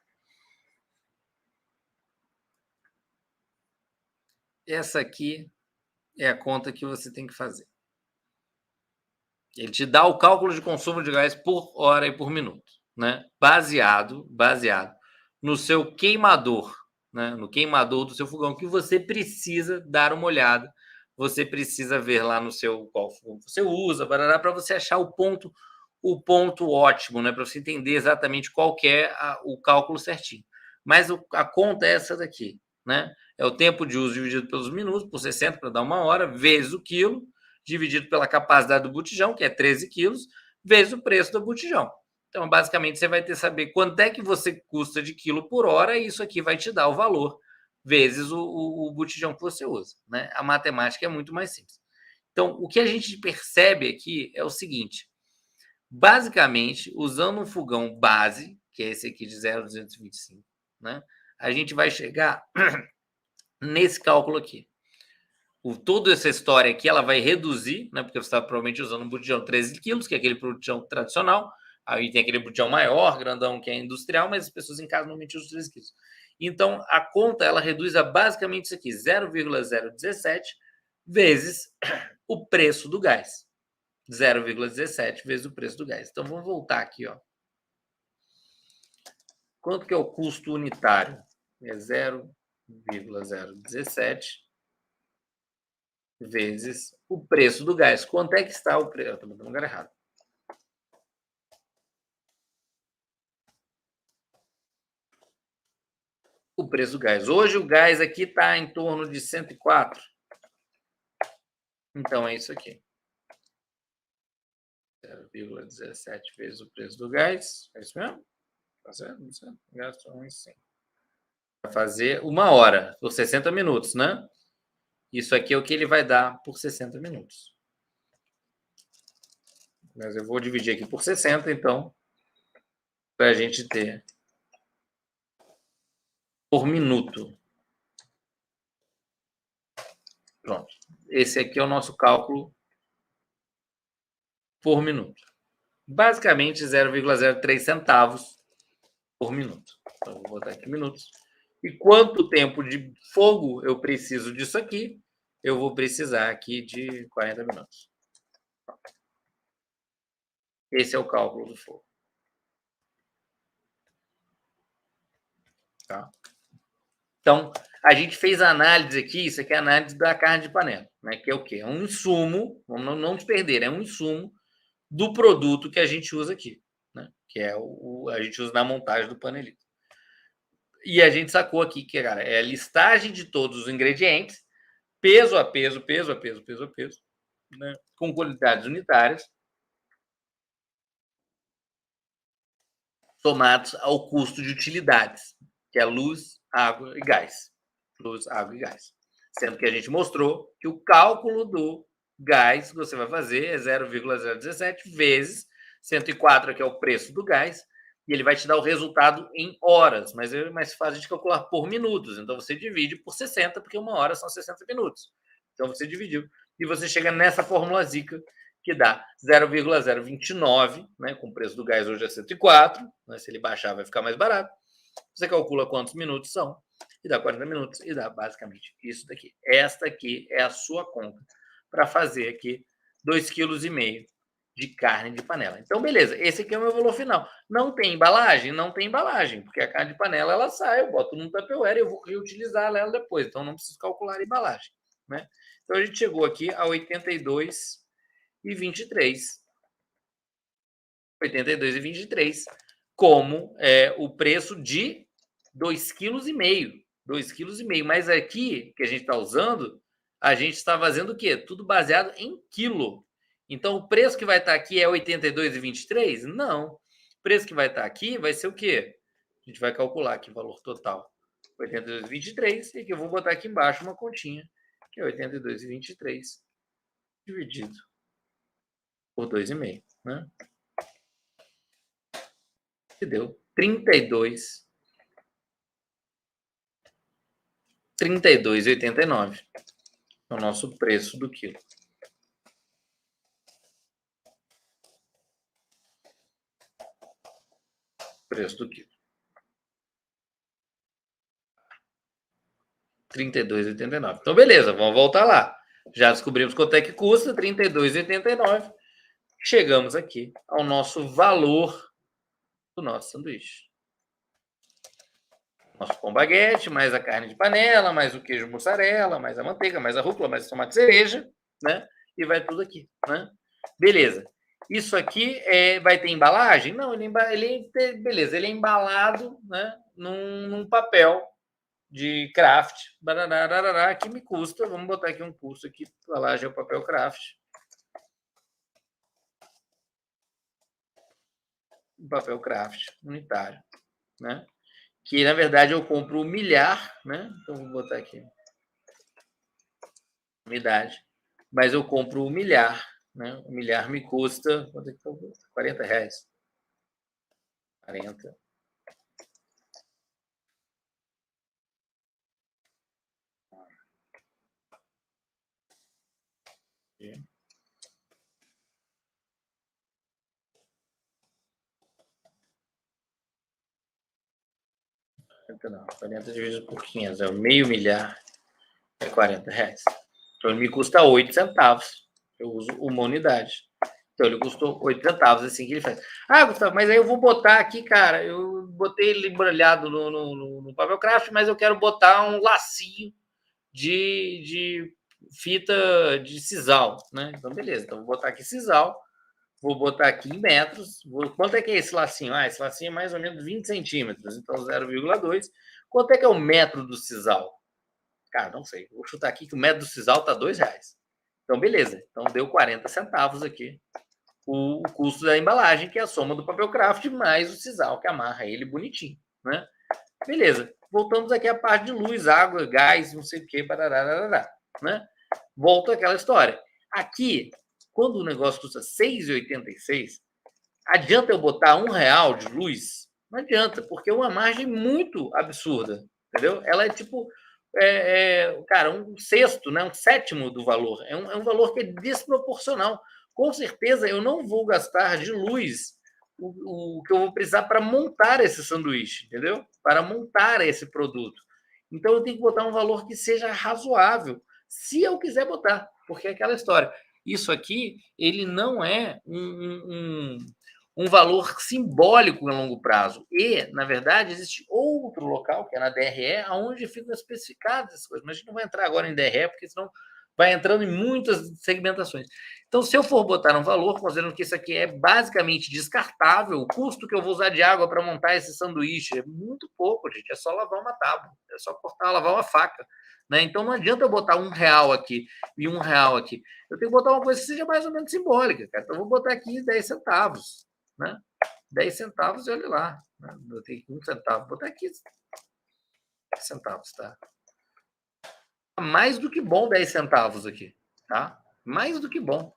Essa aqui é a conta que você tem que fazer. Ele te dá o cálculo de consumo de gás por hora e por minuto, né? Baseado no seu queimador, né? No queimador do seu fogão, que você precisa dar uma olhada. Você precisa ver lá no seu qual você usa, para você achar o ponto ótimo, né? Para você entender exatamente qual que é o cálculo certinho. Mas a conta é essa daqui, né? É o tempo de uso dividido pelos minutos, por 60 para dar uma hora, vezes o quilo, dividido pela capacidade do botijão, que é 13 quilos, vezes o preço do botijão. Então, basicamente, você vai ter que saber quanto é que você custa de quilo por hora, e isso aqui vai te dar o valor, vezes o botijão que você usa, né? A matemática é muito mais simples. Então, o que a gente percebe aqui é o seguinte: basicamente, usando um fogão base, que é esse aqui de 0,225, né? A gente vai chegar nesse cálculo aqui. Toda essa história aqui ela vai reduzir, né? Porque você está provavelmente usando um botijão de 13 quilos, que é aquele botijão tradicional. Aí tem aquele botijão maior, grandão, que é industrial, mas as pessoas em casa normalmente usam 13 quilos. Então, a conta ela reduz a basicamente isso aqui, 0,017 vezes o preço do gás. 0,17 vezes o preço do gás. Então, vamos voltar aqui, ó. Quanto que é o custo unitário? É 0,017 vezes o preço do gás. Quanto é que está o preço? Estou botando no lugar errado. O preço do gás. Hoje o gás aqui está em torno de 104. Então é isso aqui. 0,17 vezes o preço do gás. É isso mesmo? Tá certo? Não sei. Gasto 1,5. Vai fazer 1 hora, por 60 minutos, né? Isso aqui é o que ele vai dar por 60 minutos. Mas eu vou dividir aqui por 60, então, para a gente ter por minuto. Pronto. Esse aqui é o nosso cálculo por minuto. Basicamente, 0,03 centavos por minuto. Então, vou botar aqui minutos. E quanto tempo de fogo eu preciso disso aqui? Eu vou precisar aqui de 40 minutos. Esse é o cálculo do fogo. Tá? Então, a gente fez a análise aqui, isso aqui é a análise da carne de panela, né? Que é o quê? É um insumo, vamos não nos perder, é um insumo do produto que a gente usa aqui, né? Que é a gente usa na montagem do panelito. E a gente sacou aqui que, cara, é a listagem de todos os ingredientes, peso a peso, peso a peso, peso a peso, né? Com quantidades unitárias, somados ao custo de utilidades, que é luz, água e gás. Luz, água e gás. Sendo que a gente mostrou que o cálculo do gás que você vai fazer é 0,017 vezes 104, que é o preço do gás, e ele vai te dar o resultado em horas, mas é mais fácil de calcular por minutos. Então você divide por 60, porque 1 hora são 60 minutos. Então você dividiu e você chega nessa fórmula zica que dá 0,029, né, com o preço do gás hoje é 104, né, se ele baixar vai ficar mais barato. Você calcula quantos minutos são e dá 40 minutos e dá basicamente isso daqui. Esta aqui é a sua conta para fazer aqui 2,5 kg de carne de panela. Então, beleza, esse aqui é o meu valor final. Não tem embalagem? Não tem embalagem, porque a carne de panela ela sai, eu boto num Tupperware e eu vou reutilizar ela depois, então não preciso calcular a embalagem, né? Então a gente chegou aqui a 82,23. 82,23 como o preço de 2,5 kg. 2,5 kg. Mas aqui, que a gente está usando, a gente está fazendo o quê? Tudo baseado em quilo. Então, o preço que vai estar aqui é 82,23? Não. O preço que vai estar aqui vai ser o quê? A gente vai calcular aqui o valor total. 82,23. E aqui eu vou botar aqui embaixo uma continha, que é 82,23 dividido por 2,5, né? Que deu 32,89 é o nosso preço do quilo. Preço do quilo. 32,89. Então, beleza, vamos voltar lá. Já descobrimos quanto é que custa, 32,89. Chegamos aqui ao nosso valor do nosso sanduíche. Nosso pão baguete, mais a carne de panela, mais o queijo mussarela, mais a manteiga, mais a rúcula, mais o tomate cereja, né? E vai tudo aqui, né? Beleza. Isso aqui vai ter embalagem? Não, beleza, ele é embalado, né, num papel de craft, barará, que me custa, vamos botar aqui um custo aqui, embalagem é o papel craft. Um papel craft unitário, né? Que na verdade eu compro o milhar, né? Então vou botar aqui unidade, mas eu compro o milhar né? O milhar me custa, quanto é que custa? R$40. 40. Não, 40 dividido por 500 é meio milhar, é R$40. Então ele me custa 8 centavos. Eu uso uma unidade. Então ele custou 8 centavos, assim que ele faz. Ah, Gustavo, mas aí eu vou botar aqui, cara, eu botei ele embrulhado no papel craft, mas eu quero botar um lacinho de fita de sisal, né? Então, beleza. Então, vou botar aqui sisal, vou botar aqui em metros. Quanto é que é esse lacinho? Ah, esse lacinho é mais ou menos 20 centímetros, então 0,2. Quanto é que é o metro do sisal? Cara, não sei. Vou chutar aqui que o metro do sisal tá R$2. Então, beleza. Então, deu 40 centavos aqui o custo da embalagem, que é a soma do papel craft mais o sisal, que amarra ele bonitinho, né? Beleza. Voltamos aqui à parte de luz, água, gás, não sei o que, barará, né? Volto àquela história. Aqui, quando o negócio custa R$6,86, adianta eu botar R$1 de luz? Não adianta, porque é uma margem muito absurda, entendeu? Ela é tipo, cara, um sexto, né? Um sétimo do valor. É um valor que é desproporcional. Com certeza eu não vou gastar de luz o que eu vou precisar para montar esse sanduíche, entendeu? Para montar esse produto. Então eu tenho que botar um valor que seja razoável, se eu quiser botar, porque é aquela história. Isso aqui, ele não é um valor simbólico a longo prazo. E, na verdade, existe outro local, que é na DRE, onde ficam especificadas essas coisas. Mas a gente não vai entrar agora em DRE, porque senão vai entrando em muitas segmentações. Então, se eu for botar um valor, considerando que isso aqui é basicamente descartável, o custo que eu vou usar de água para montar esse sanduíche é muito pouco, gente. É só lavar uma tábua, é só cortar, lavar uma faca. Né? Então, não adianta eu botar R$1 aqui e R$1 aqui. Eu tenho que botar uma coisa que seja mais ou menos simbólica, cara. Então, eu vou botar aqui 10 centavos. Né? 10 centavos e olha lá. Né? Eu tenho 1 centavo. Vou botar aqui 10 centavos, tá? Mais do que bom 10 centavos aqui, tá? Mais do que bom.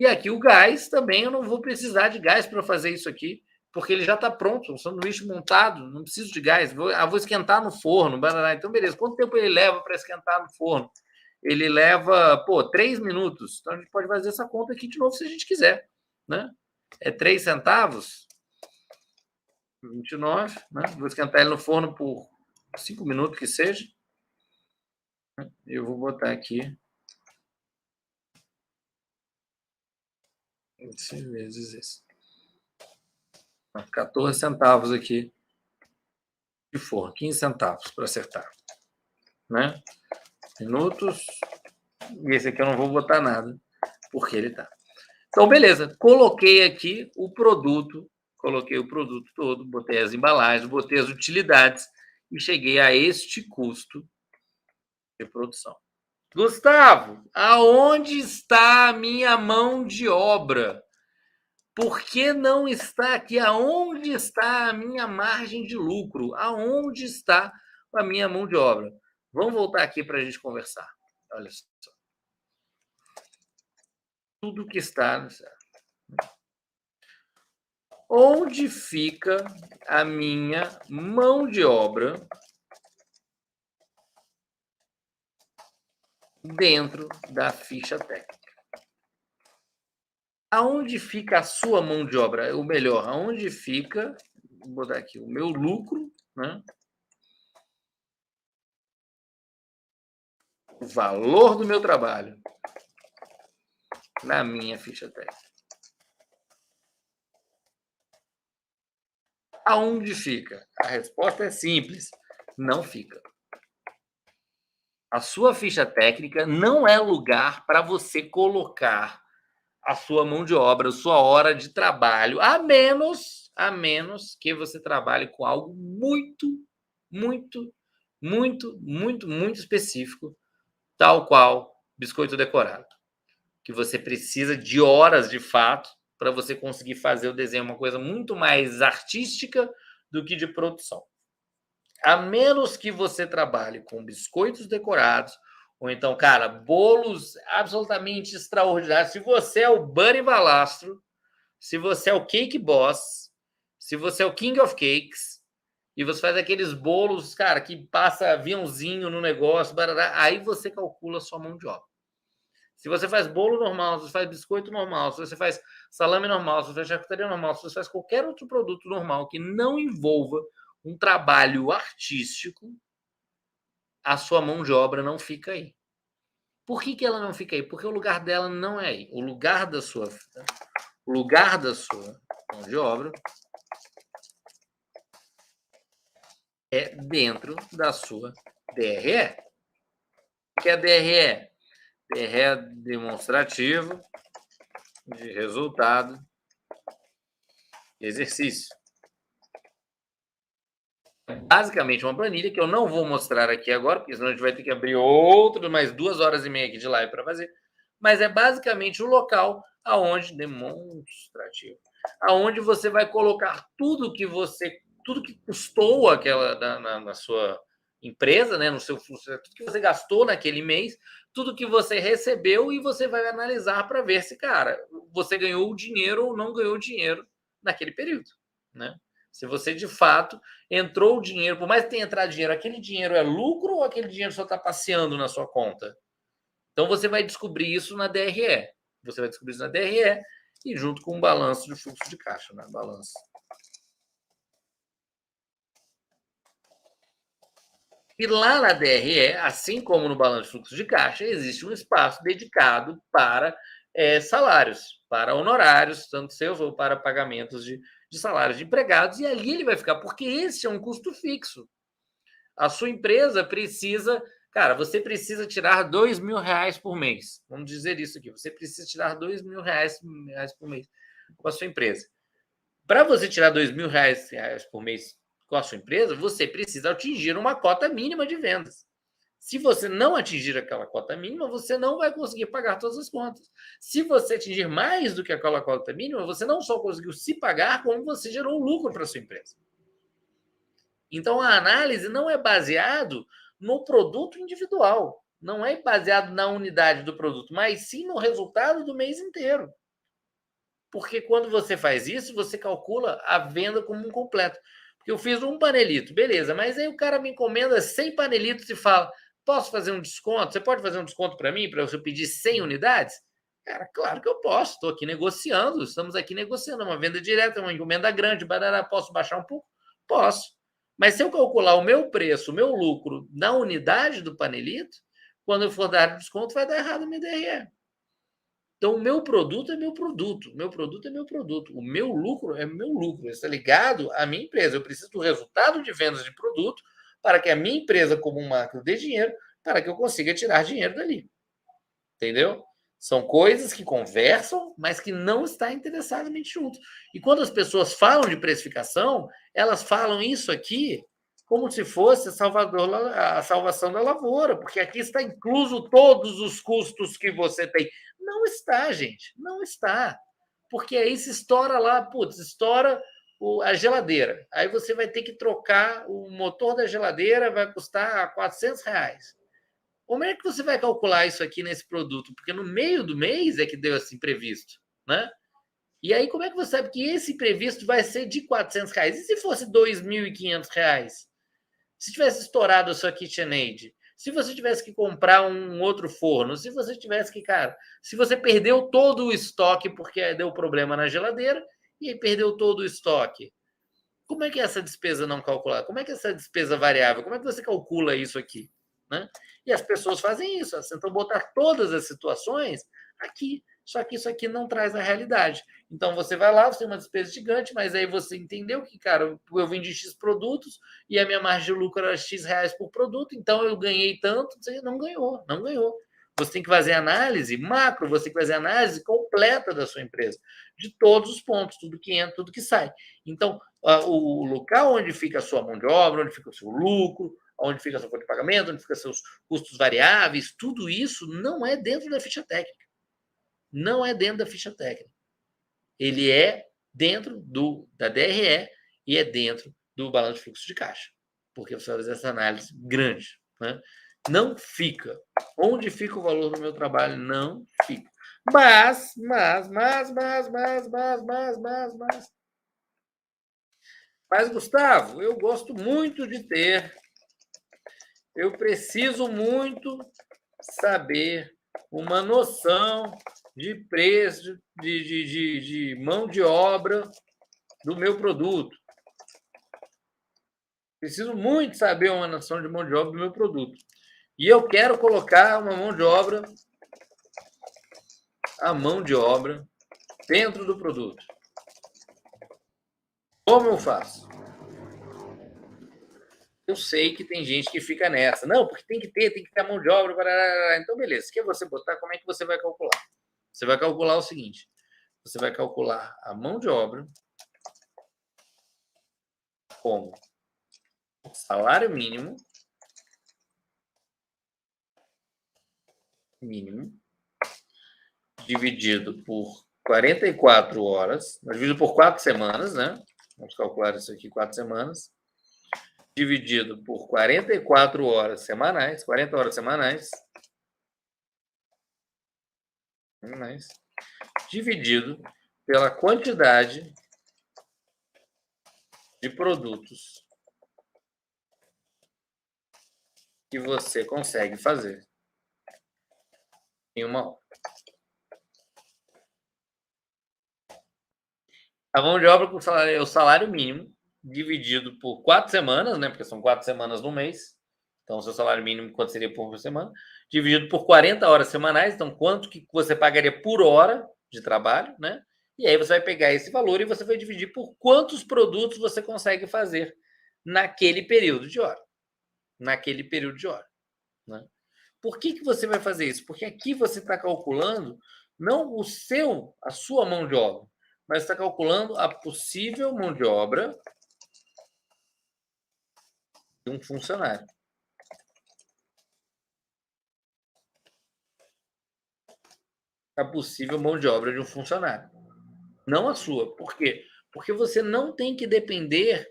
E aqui o gás também, eu não vou precisar de gás para fazer isso aqui, porque ele já está pronto, um sanduíche montado, não preciso de gás. Vou esquentar no forno, banana. Então, beleza. Quanto tempo ele leva para esquentar no forno? Ele leva, 3 minutos. Então, a gente pode fazer essa conta aqui de novo se a gente quiser, né? É 3 centavos, 29, né? Vou esquentar ele no forno por 5 minutos que seja. Eu vou botar aqui 6 vezes isso. 14 centavos aqui de forno, 15 centavos para acertar. Né? Minutos. E esse aqui eu não vou botar nada, porque ele tá. Então, beleza. Coloquei aqui o produto, coloquei o produto todo, botei as embalagens, botei as utilidades e cheguei a este custo de produção. Gustavo, aonde está a minha mão de obra? Por que não está aqui? Aonde está a minha margem de lucro? Aonde está a minha mão de obra? Vamos voltar aqui para a gente conversar. Olha só. Tudo que está. Onde fica a minha mão de obra dentro da ficha técnica? Aonde fica a sua mão de obra? Ou melhor, aonde fica, vou botar aqui, o meu lucro, né? O valor do meu trabalho na minha ficha técnica. Aonde fica? A resposta é simples, não fica. A sua ficha técnica não é lugar para você colocar a sua mão de obra, a sua hora de trabalho, a menos que você trabalhe com algo muito, muito, muito, muito, muito específico, tal qual biscoito decorado, que você precisa de horas de fato para você conseguir fazer o desenho, uma coisa muito mais artística do que de produção. A menos que você trabalhe com biscoitos decorados Ou então, cara, bolos absolutamente extraordinários. Se você é o Bunny Balastro, se você é o Cake Boss, se você é o King of Cakes, e você faz aqueles bolos, cara, que passa aviãozinho no negócio, barará, aí você calcula a sua mão de obra. Se você faz bolo normal, se você faz biscoito normal, se você faz salame normal, se você faz charcutaria normal, se você faz qualquer outro produto normal que não envolva um trabalho artístico, a sua mão de obra não fica aí. Por que ela não fica aí? Porque o lugar dela não é aí. O lugar da sua mão de obra é dentro da sua DRE. O que é DRE? DRE é demonstrativo de resultado de exercício. Basicamente uma planilha que eu não vou mostrar aqui agora, porque senão a gente vai ter que abrir mais 2 horas e meia aqui de live para fazer. Mas é basicamente o local aonde demonstrativo, aonde você vai colocar tudo que custou aquela na sua empresa, né, no seu tudo que você gastou naquele mês, tudo que você recebeu, e você vai analisar para ver se, cara, você ganhou dinheiro ou não ganhou dinheiro naquele período, né? Se você de fato entrou o dinheiro, por mais que tenha entrado dinheiro, aquele dinheiro é lucro ou aquele dinheiro só está passeando na sua conta? Então você vai descobrir isso na DRE. Você vai descobrir isso na DRE e junto com o balanço de fluxo de caixa, né? Balanço. E lá na DRE, assim como no balanço de fluxo de caixa, existe um espaço dedicado para salários, para honorários, tanto seus ou para pagamentos de salários de empregados, e ali ele vai ficar, porque esse é um custo fixo. A sua empresa precisa, cara, você precisa tirar R$ 2.000 por mês. Vamos dizer isso aqui. Você precisa tirar R$ 2.000 por mês com a sua empresa. Para você tirar R$ 2.000 por mês com a sua empresa, você precisa atingir uma cota mínima de vendas. Se você não atingir aquela cota mínima, você não vai conseguir pagar todas as contas. Se você atingir mais do que aquela cota mínima, você não só conseguiu se pagar, como você gerou lucro para a sua empresa. Então, a análise não é baseado no produto individual, não é baseado na unidade do produto, mas sim no resultado do mês inteiro. Porque quando você faz isso, você calcula a venda como um completo. Porque eu fiz um panelito, beleza, mas aí o cara me encomenda 100 panelitos e fala: posso fazer um desconto? Você pode fazer um desconto para mim, para eu pedir 100 unidades? Cara, claro que eu posso, estou aqui negociando, estamos aqui negociando, uma venda direta, uma encomenda grande, barará, posso baixar um pouco? Posso. Mas se eu calcular o meu preço, o meu lucro na unidade do panelito, quando eu for dar desconto, vai dar errado a minha DRE. Então, o meu produto é meu produto, meu produto é meu produto, o meu lucro é meu lucro, está ligado à minha empresa. Eu preciso do resultado de vendas de produto para que a minha empresa, como um macro, dê dinheiro, para que eu consiga tirar dinheiro dali. Entendeu? São coisas que conversam, mas que não está interessadamente juntos. E quando as pessoas falam de precificação, elas falam isso aqui como se fosse a salvação da lavoura, porque aqui está incluso todos os custos que você tem. Não está, gente, não está. Porque aí se estoura lá, putz, estoura a geladeira. Aí você vai ter que trocar o motor da geladeira, vai custar R$ 400. Como é que você vai calcular isso aqui nesse produto? Porque no meio do mês é que deu esse imprevisto, né? E aí, como é que você sabe que esse imprevisto vai ser de R$ 400? E se fosse R$ 2.500? Se tivesse estourado a sua KitchenAid? Se você tivesse que comprar um outro forno? Se você tivesse que, cara, se você perdeu todo o estoque porque deu problema na geladeira e aí perdeu todo o estoque, como é que é essa despesa não calculada? Como é que é essa despesa variável? Como é que você calcula isso aqui? Né? E as pessoas fazem isso, elas tentam botar todas as situações aqui. Só que isso aqui não traz a realidade. Então você vai lá, você tem uma despesa gigante, mas aí você entendeu que, cara, eu vendi X produtos e a minha margem de lucro era X reais por produto, então eu ganhei tanto. Você não ganhou, não ganhou. Você tem que fazer análise macro, você tem que fazer análise completa da sua empresa, de todos os pontos, tudo que entra, tudo que sai. Então, o local onde fica a sua mão de obra, onde fica o seu lucro, onde fica a sua folha de pagamento, onde fica seus custos variáveis, tudo isso não é dentro da ficha técnica. Não é dentro da ficha técnica. Ele é dentro da DRE e é dentro do balanço de fluxo de caixa, porque você vai fazer essa análise grande, né? Não fica. Onde fica o valor do meu trabalho? Não fica. Mas. Mas, Gustavo, eu gosto muito de ter. Eu preciso muito saber uma noção de preço, de mão de obra do meu produto. Preciso muito saber uma noção de mão de obra do meu produto. E eu quero colocar uma mão de obra, a mão de obra, dentro do produto. Como eu faço? Eu sei que tem gente que fica nessa. Não, porque tem que ter a mão de obra. Então, beleza. Se quer você botar, como é que você vai calcular? Você vai calcular o seguinte. Você vai calcular a mão de obra como salário mínimo dividido por 44 horas, dividido por 4 semanas, né? Vamos calcular isso aqui, 4 semanas, dividido por 44 horas semanais, 40 horas semanais, dividido pela quantidade de produtos que você consegue fazer em uma hora. A mão de obra com o salário mínimo dividido por 4 semanas, né? Porque são 4 semanas no mês. Então, o seu salário mínimo, quanto seria por semana? Dividido por 40 horas semanais. Então, quanto que você pagaria por hora de trabalho, né? E aí você vai pegar esse valor e você vai dividir por quantos produtos você consegue fazer naquele período de hora. Naquele período de hora, né? Por que você vai fazer isso? Porque aqui você está calculando não a sua mão de obra, mas está calculando a possível mão de obra de um funcionário. A possível mão de obra de um funcionário. Não a sua. Por quê? Porque você não tem que depender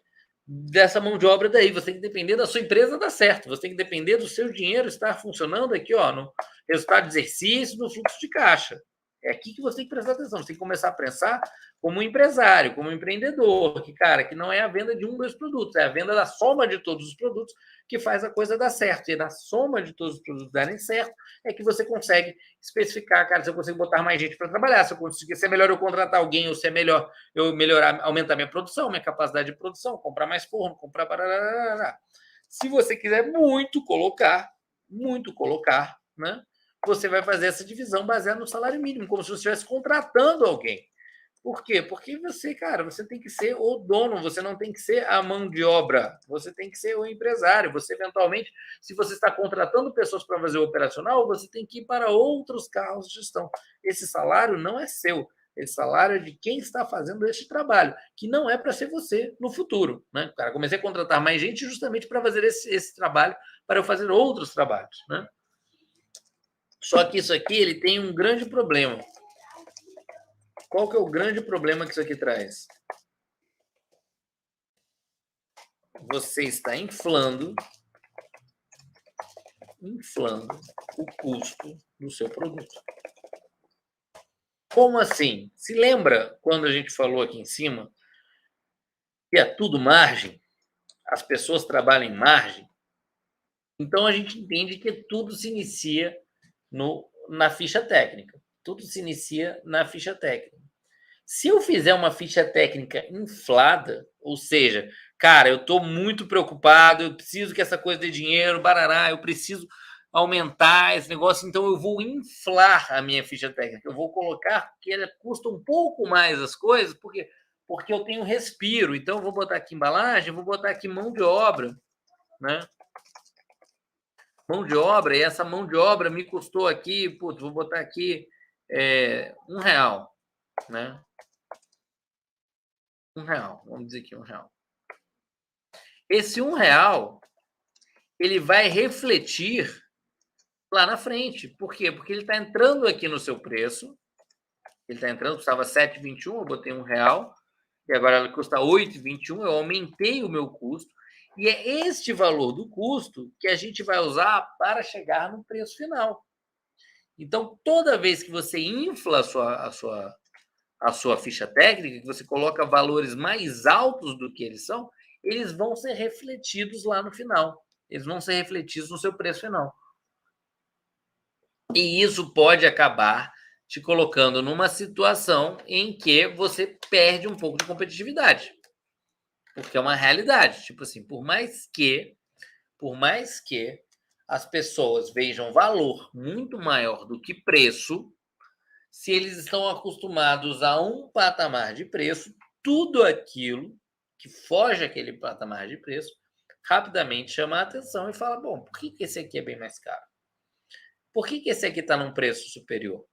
dessa mão de obra daí. Você tem que depender da sua empresa dar certo. Você tem que depender do seu dinheiro estar funcionando aqui, ó, no resultado de exercício, no fluxo de caixa. É aqui que você tem que prestar atenção. Você tem que começar a pensar como um empresário, como um empreendedor, que não é a venda de um dos produtos, é a venda da soma de todos os produtos que faz a coisa dar certo. E na soma de todos os produtos darem certo, é que você consegue especificar, cara, se eu consigo botar mais gente para trabalhar, se é melhor eu contratar alguém, ou se é melhor eu melhorar, aumentar minha produção, minha capacidade de produção, comprar mais forno, comprar... Se você quiser muito colocar, né? Você vai fazer essa divisão baseada no salário mínimo, como se você estivesse contratando alguém. Por quê? Porque você, cara, você tem que ser o dono, você não tem que ser a mão de obra, você tem que ser o empresário. Você, eventualmente, se você está contratando pessoas para fazer o operacional, você tem que ir para outros carros de gestão. Esse salário não é seu, esse salário é de quem está fazendo esse trabalho, que não é para ser você no futuro, né? Cara, comecei a contratar mais gente justamente para fazer esse trabalho, para eu fazer outros trabalhos, né? Só que isso aqui ele tem um grande problema. Qual que é o grande problema que isso aqui traz? Você está inflando o custo do seu produto. Como assim? Se lembra quando a gente falou aqui em cima que é tudo margem? As pessoas trabalham em margem? Então a gente entende que tudo se inicia na ficha técnica. Tudo se inicia na ficha técnica. Se eu fizer uma ficha técnica inflada, ou seja, cara, eu estou muito preocupado, eu preciso que essa coisa dê dinheiro, barará, eu preciso aumentar esse negócio, então eu vou inflar a minha ficha técnica. Eu vou colocar que ela custa um pouco mais as coisas, porque eu tenho respiro. Então eu vou botar aqui embalagem, vou botar aqui mão de obra, né? Mão de obra, e essa mão de obra me custou aqui, putz, vou botar aqui R$1, né? R$1, vamos dizer aqui R$1. Esse R$1, ele vai refletir lá na frente. Por quê? Porque ele está entrando aqui no seu preço. Ele está entrando, custava R$7,21, eu botei R$1, e agora ele custa R$8,21, eu aumentei o meu custo. E é este valor do custo que a gente vai usar para chegar no preço final. Então, toda vez que você infla a sua ficha técnica, que você coloca valores mais altos do que eles são, eles vão ser refletidos lá no final. Eles vão ser refletidos no seu preço final. E isso pode acabar te colocando numa situação em que você perde um pouco de competitividade. Porque é uma realidade. Tipo assim, por mais que as pessoas vejam valor muito maior do que preço, se eles estão acostumados a um patamar de preço, tudo aquilo que foge aquele patamar de preço rapidamente chama a atenção e fala: bom, por que esse aqui é bem mais caro? Por que esse aqui está num preço superior?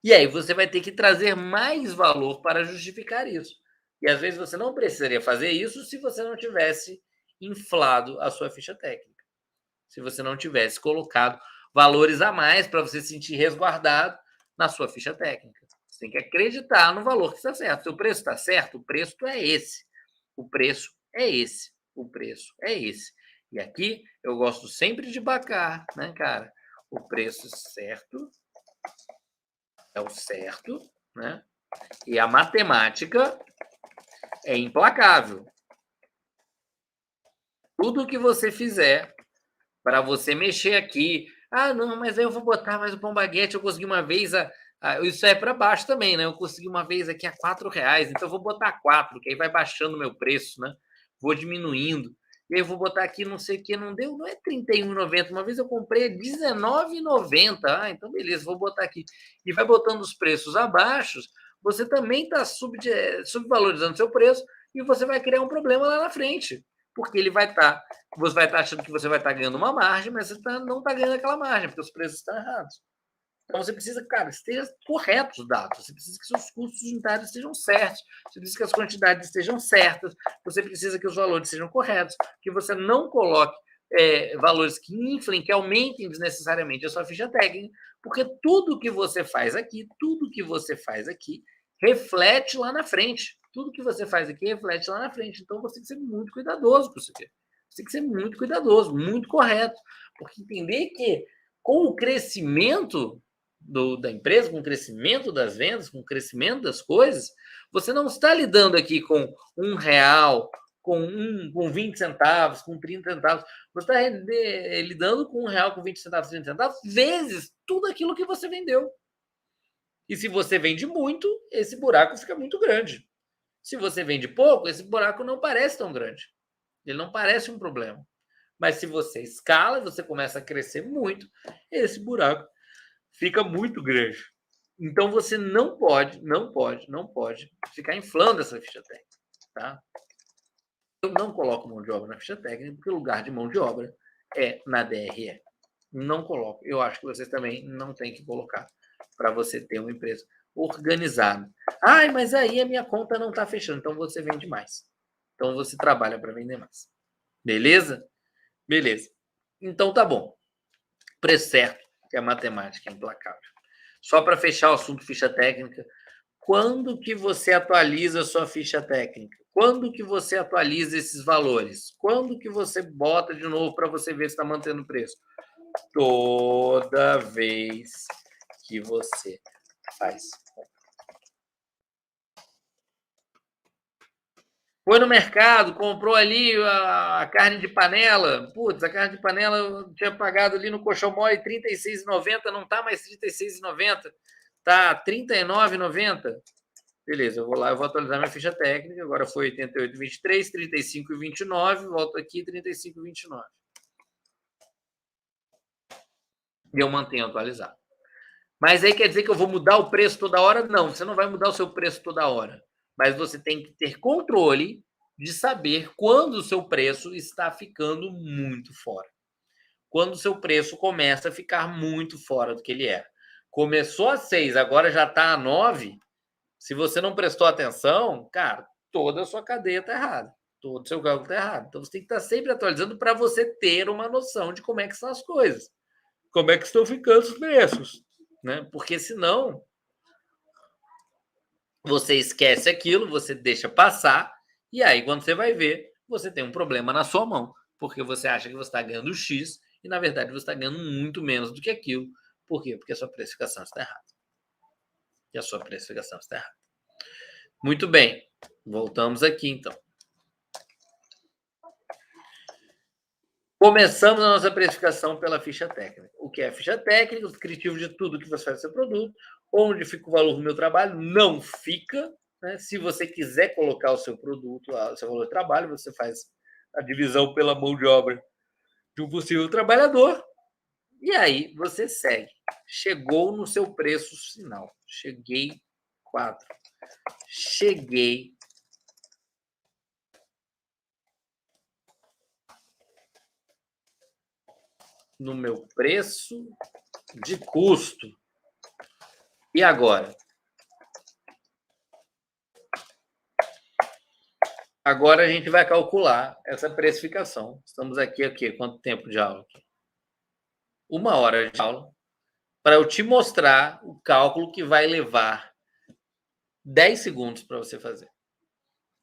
E aí você vai ter que trazer mais valor para justificar isso. E às vezes você não precisaria fazer isso se você não tivesse inflado a sua ficha técnica. Se você não tivesse colocado valores a mais para você se sentir resguardado na sua ficha técnica. Você tem que acreditar no valor que está certo. Se o preço está certo, o preço é esse. O preço é esse. O preço é esse. E aqui eu gosto sempre de bacar, né, cara? O preço certo é o certo, né? E a matemática é implacável. Tudo que você fizer para você mexer aqui, não, mas aí eu vou botar mais o pão baguete, eu consegui uma vez, isso é para baixo também, né? Eu consegui uma vez aqui a R$ 4, então eu vou botar 4, que aí vai baixando o meu preço, né? Vou diminuindo. E aí eu vou botar aqui não sei o que, não deu, não é R$ 31,90. Uma vez eu comprei R$ 19,90. Então beleza, vou botar aqui. E vai botando os preços abaixo, você também está subvalorizando seu preço e você vai criar um problema lá na frente. Porque ele você vai estar achando que você vai estar ganhando uma margem, mas você não está ganhando aquela margem, porque os preços estão errados. Então você precisa, cara, esteja corretos os dados, você precisa que seus custos unitários estejam certos, você precisa que as quantidades estejam certas, você precisa que os valores sejam corretos, que você não coloque valores que inflem, que aumentem desnecessariamente a sua ficha técnica, porque tudo que você faz aqui, reflete lá na frente. Tudo que você faz aqui reflete lá na frente. Então você tem que ser muito cuidadoso com isso aqui. Você tem que ser muito cuidadoso, muito correto, porque entender que com o crescimento da empresa, com o crescimento das vendas, com o crescimento das coisas, você não está lidando aqui com R$ 1, com 20 centavos, com 30 centavos. Você está lidando com R$ 1, com 20 centavos, 30 centavos, vezes tudo aquilo que você vendeu. E se você vende muito, esse buraco fica muito grande. Se você vende pouco, esse buraco não parece tão grande. Ele não parece um problema. Mas se você escala, você começa a crescer muito, esse buraco fica muito grande. Então você não pode ficar inflando essa ficha técnica, tá? Eu não coloco mão de obra na ficha técnica, porque o lugar de mão de obra é na DRE. Não coloco. Eu acho que vocês também não têm que colocar para você ter uma empresa organizada. Mas aí a minha conta não está fechando, então você vende mais. Então você trabalha para vender mais. Beleza? Beleza. Então tá bom. Preço certo, que a matemática é implacável. Só para fechar o assunto ficha técnica, quando que você atualiza a sua ficha técnica? Quando que você atualiza esses valores? Quando que você bota de novo para você ver se está mantendo o preço? Toda vez que você faz. Foi no mercado, comprou ali a carne de panela. Putz, a carne de panela eu tinha pagado ali no colchão mole R$36,90, não está mais R$36,90, está R$39,90. Beleza, eu vou lá, eu vou atualizar minha ficha técnica. Agora foi 88,23, 35,29, volto aqui, 35,29. E eu mantenho atualizado. Mas aí quer dizer que eu vou mudar o preço toda hora? Não, você não vai mudar o seu preço toda hora. Mas você tem que ter controle de saber quando o seu preço está ficando muito fora. Quando o seu preço começa a ficar muito fora do que ele era. Começou a 6, agora já está a 9. Se você não prestou atenção, cara, toda a sua cadeia está errada. Todo o seu cálculo está errado. Então você tem que estar sempre atualizando para você ter uma noção de como é que são as coisas. Como é que estão ficando os preços. Né? Porque senão você esquece aquilo, você deixa passar, e aí quando você vai ver, você tem um problema na sua mão, porque você acha que você está ganhando X e, na verdade, você está ganhando muito menos do que aquilo. Por quê? Porque a sua precificação está errada. E a sua precificação está errada. Muito bem. Voltamos aqui, então. Começamos a nossa precificação pela ficha técnica. O que é a ficha técnica? O descritivo de tudo que você faz no seu produto. Onde fica o valor do meu trabalho? Não fica. Né? Se você quiser colocar o seu produto, o seu valor de trabalho, você faz a divisão pela mão de obra de um possível trabalhador. E aí você segue. Chegou no seu preço final. Cheguei 4. Cheguei no meu preço de custo. E agora? Agora a gente vai calcular essa precificação. Estamos aqui, aqui. Quanto tempo de aula? 1 hora de aula. Para eu te mostrar o cálculo que vai levar 10 segundos para você fazer.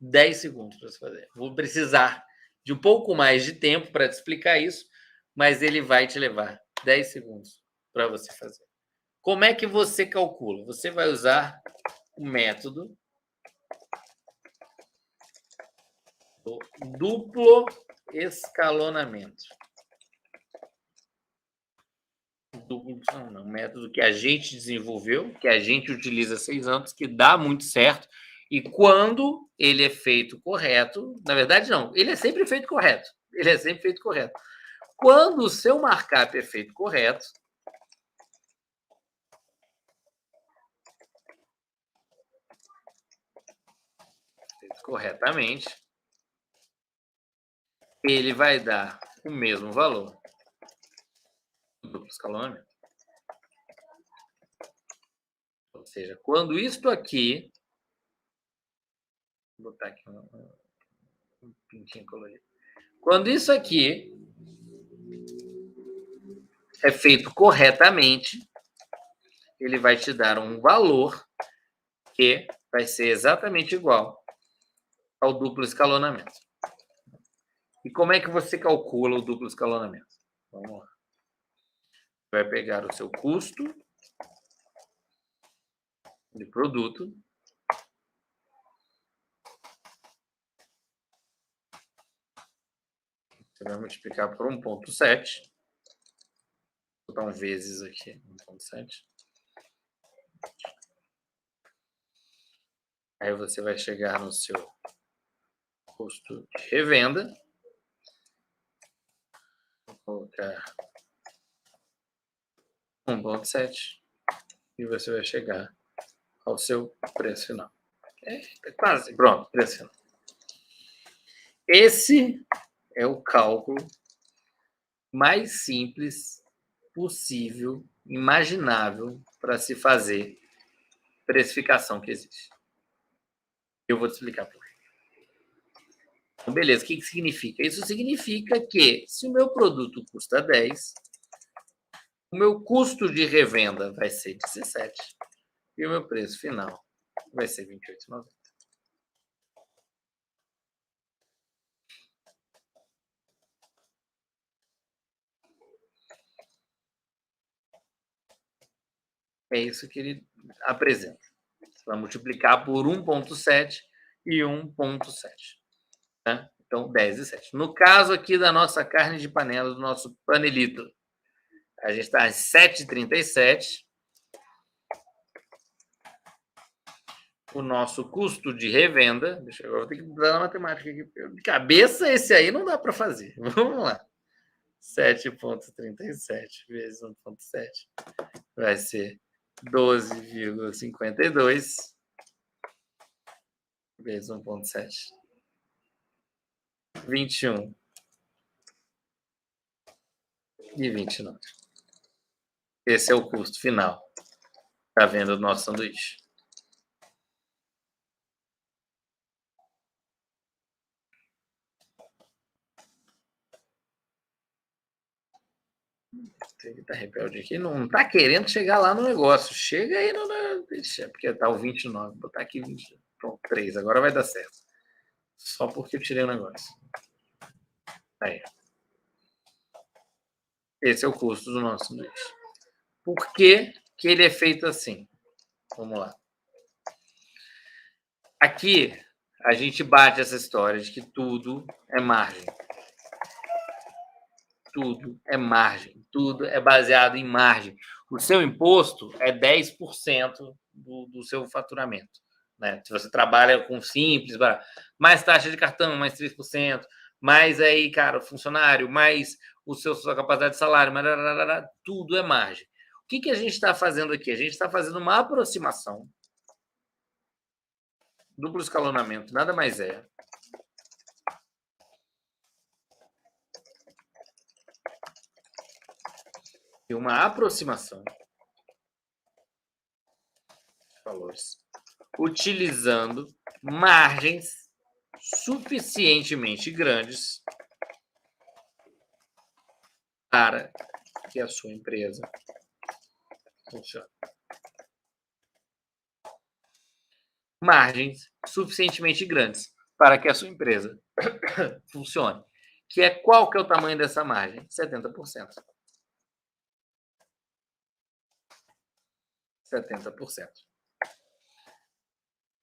10 segundos para você fazer. Vou precisar de um pouco mais de tempo para te explicar isso, mas ele vai te levar 10 segundos para você fazer. Como é que você calcula? Você vai usar o método do duplo escalonamento. Um método que a gente desenvolveu, que a gente utiliza há 6 anos, que dá muito certo. E quando ele é feito correto, na verdade, não, ele é sempre feito correto. Ele é sempre feito correto. Quando o seu markup é feito correto, corretamente, ele vai dar o mesmo valor do duplo escalonamento. Ou seja, quando isto aqui, vou botar aqui um pintinho colorido. Quando isso aqui é feito corretamente, ele vai te dar um valor que vai ser exatamente igual ao duplo escalonamento. E como é que você calcula o duplo escalonamento? Vamos lá. Vai pegar o seu custo de produto, você vai multiplicar por 1,7. Vou botar um vezes aqui, 1,7. Aí você vai chegar no seu custo de revenda. Vou colocar 1,7 e você vai chegar ao seu preço final. É quase pronto, preço final. Esse é o cálculo mais simples possível, imaginável para se fazer precificação que existe. Eu vou te explicar por quê. Então, beleza, o que significa? Isso significa que se o meu produto custa 10, o meu custo de revenda vai ser 17 e o meu preço final vai ser 28,90. É isso que ele apresenta. Você vai multiplicar por 1,7 e 1,7. Né? Então, 10 e 7. No caso aqui da nossa carne de panela, do nosso panelito, a gente está às 7,37. O nosso custo de revenda. Deixa eu ter que dar a matemática aqui. De cabeça, esse aí não dá para fazer. Vamos lá. 7,37 vezes 1,7 vai ser 12,52 vezes 1,7. 21 e 29. Esse é o custo final da venda do nosso sanduíche. Ele tá rebelde aqui, não tá querendo chegar lá no negócio. Chega aí no. Deixa, porque tá o 29. Vou botar aqui 20. Pronto, 3. Agora vai dar certo. Só porque eu tirei o negócio. Aí. Esse é o custo do nosso sanduíche. Por que ele é feito assim? Vamos lá. Aqui, a gente bate essa história de que tudo é margem. Tudo é margem. Tudo é baseado em margem. O seu imposto é 10% do seu faturamento. Né? Se você trabalha com simples, mais taxa de cartão, mais 3%, mais aí, cara, funcionário, mais sua capacidade de salário, tudo é margem. O que a gente está fazendo aqui? A gente está fazendo uma aproximação. Duplo escalonamento nada mais é que uma aproximação de valores utilizando margens suficientemente grandes para que a sua empresa funcione. Margens suficientemente grandes para que a sua empresa funcione. Qual que é o tamanho dessa margem? 70%. 70%.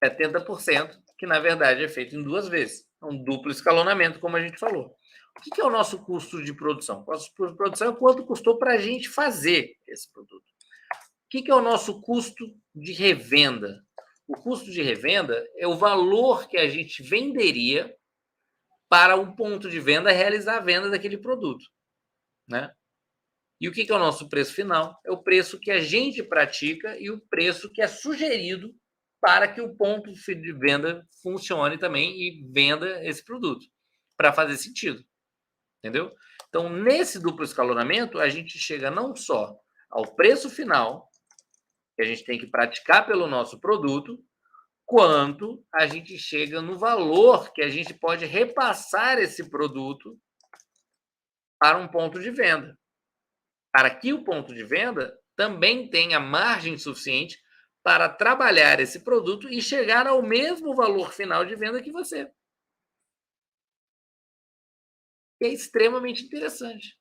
70%, que na verdade é feito em 2 vezes. É um duplo escalonamento, como a gente falou. O que é o nosso custo de produção? O custo de produção é quanto custou para a gente fazer esse produto. O que é o nosso custo de revenda? O custo de revenda é o valor que a gente venderia para um ponto de venda realizar a venda daquele produto, né? E o que é o nosso preço final? É o preço que a gente pratica e o preço que é sugerido para que o ponto de venda funcione também e venda esse produto, para fazer sentido, entendeu? Então, nesse duplo escalonamento, a gente chega não só ao preço final, que a gente tem que praticar pelo nosso produto, quanto a gente chega no valor que a gente pode repassar esse produto para um ponto de venda. Para que o ponto de venda também tenha margem suficiente para trabalhar esse produto e chegar ao mesmo valor final de venda que você. E é extremamente interessante.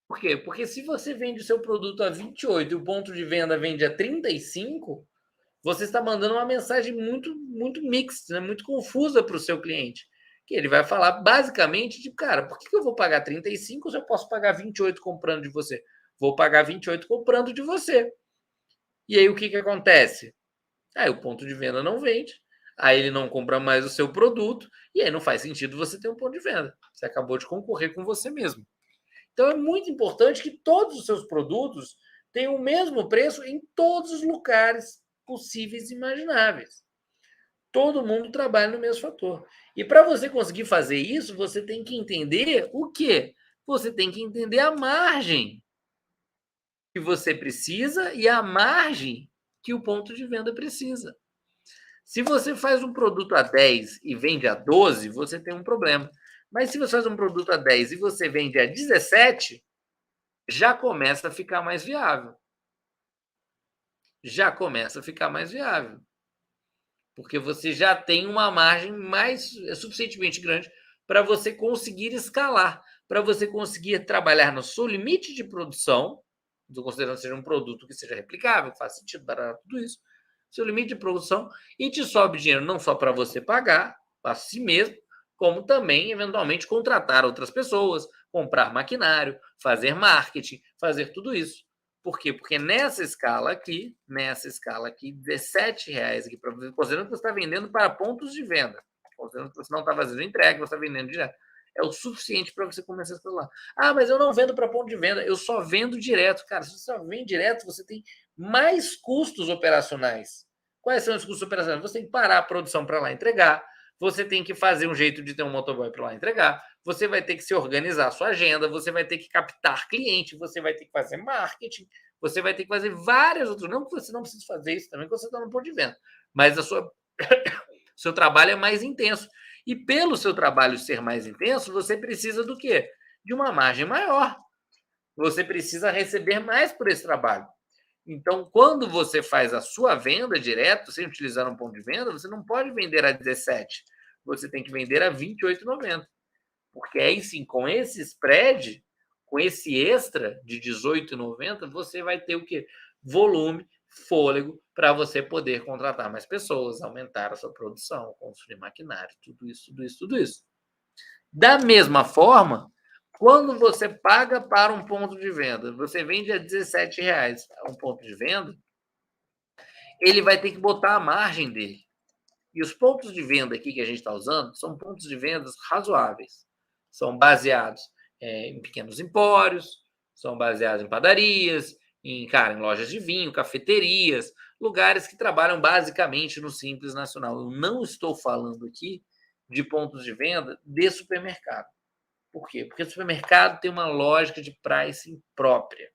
Por quê? Porque se você vende o seu produto a 28 e o ponto de venda vende a 35, você está mandando uma mensagem muito mixta, né? Muito confusa para o seu cliente. Que ele vai falar basicamente de, cara, por que eu vou pagar 35 se eu posso pagar 28 comprando de você? Vou pagar 28 comprando de você. E aí o que acontece? Aí o ponto de venda não vende, aí ele não compra mais o seu produto, e aí não faz sentido você ter um ponto de venda. Você acabou de concorrer com você mesmo. Então é muito importante que todos os seus produtos tenham o mesmo preço em todos os lugares possíveis e imagináveis. Todo mundo trabalha no mesmo fator. E para você conseguir fazer isso, você tem que entender o quê? Você tem que entender a margem que você precisa e a margem que o ponto de venda precisa. Se você faz um produto a 10 e vende a 12, você tem um problema. Mas se você faz um produto a 10 e você vende a 17, já começa a ficar mais viável. Já começa a ficar mais viável. Porque você já tem uma margem suficientemente grande para você conseguir escalar, para você conseguir trabalhar no seu limite de produção, considerando que seja um produto que seja replicável, que faça sentido, tudo isso, seu limite de produção, e te sobe dinheiro não só para você pagar a si mesmo, como também, eventualmente, contratar outras pessoas, comprar maquinário, fazer marketing, fazer tudo isso. Por quê? Porque nessa escala aqui, R$17 aqui, considerando que você está vendendo para pontos de venda, considerando que você não está fazendo entrega, você está vendendo direto, é o suficiente para você começar a escalar. Ah, mas eu não vendo para ponto de venda, eu só vendo direto. Cara, se você só vende direto, você tem mais custos operacionais. Quais são os custos operacionais? Você tem que parar a produção para lá entregar, você tem que fazer um jeito de ter um motoboy para lá entregar, você vai ter que se organizar a sua agenda, você vai ter que captar cliente, você vai ter que fazer marketing, você vai ter que fazer várias outras. Não que você não precisa fazer isso também quando você está no ponto de venda, mas seu trabalho é mais intenso. E pelo seu trabalho ser mais intenso, você precisa do quê? De uma margem maior. Você precisa receber mais por esse trabalho. Então, quando você faz a sua venda direto, sem utilizar um ponto de venda, você não pode vender a 17, você tem que vender a R$ 28,90. Porque aí sim, com esse spread, com esse extra de R$ 18,90, você vai ter o quê? Volume, fôlego, para você poder contratar mais pessoas, aumentar a sua produção, construir maquinário, tudo isso, tudo isso, tudo isso. Da mesma forma, quando você paga para um ponto de venda, você vende a R$17 um ponto de venda, ele vai ter que botar a margem dele. E os pontos de venda aqui que a gente está usando são pontos de vendas razoáveis. São baseados em pequenos empórios, são baseados em padarias, em lojas de vinho, cafeterias, lugares que trabalham basicamente no Simples Nacional. Eu não estou falando aqui de pontos de venda de supermercado. Por quê? Porque o supermercado tem uma lógica de pricing própria.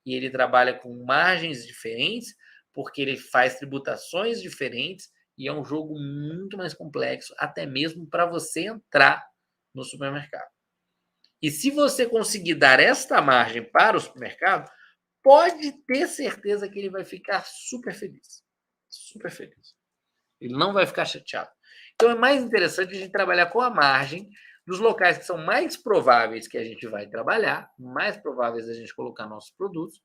E ele trabalha com margens diferentes, porque ele faz tributações diferentes, e é um jogo muito mais complexo, até mesmo para você entrar no supermercado. E se você conseguir dar esta margem para o supermercado, pode ter certeza que ele vai ficar super feliz. Super feliz. Ele não vai ficar chateado. Então é mais interessante a gente trabalhar com a margem dos locais que são mais prováveis que a gente vai trabalhar, mais prováveis a gente colocar nossos produtos,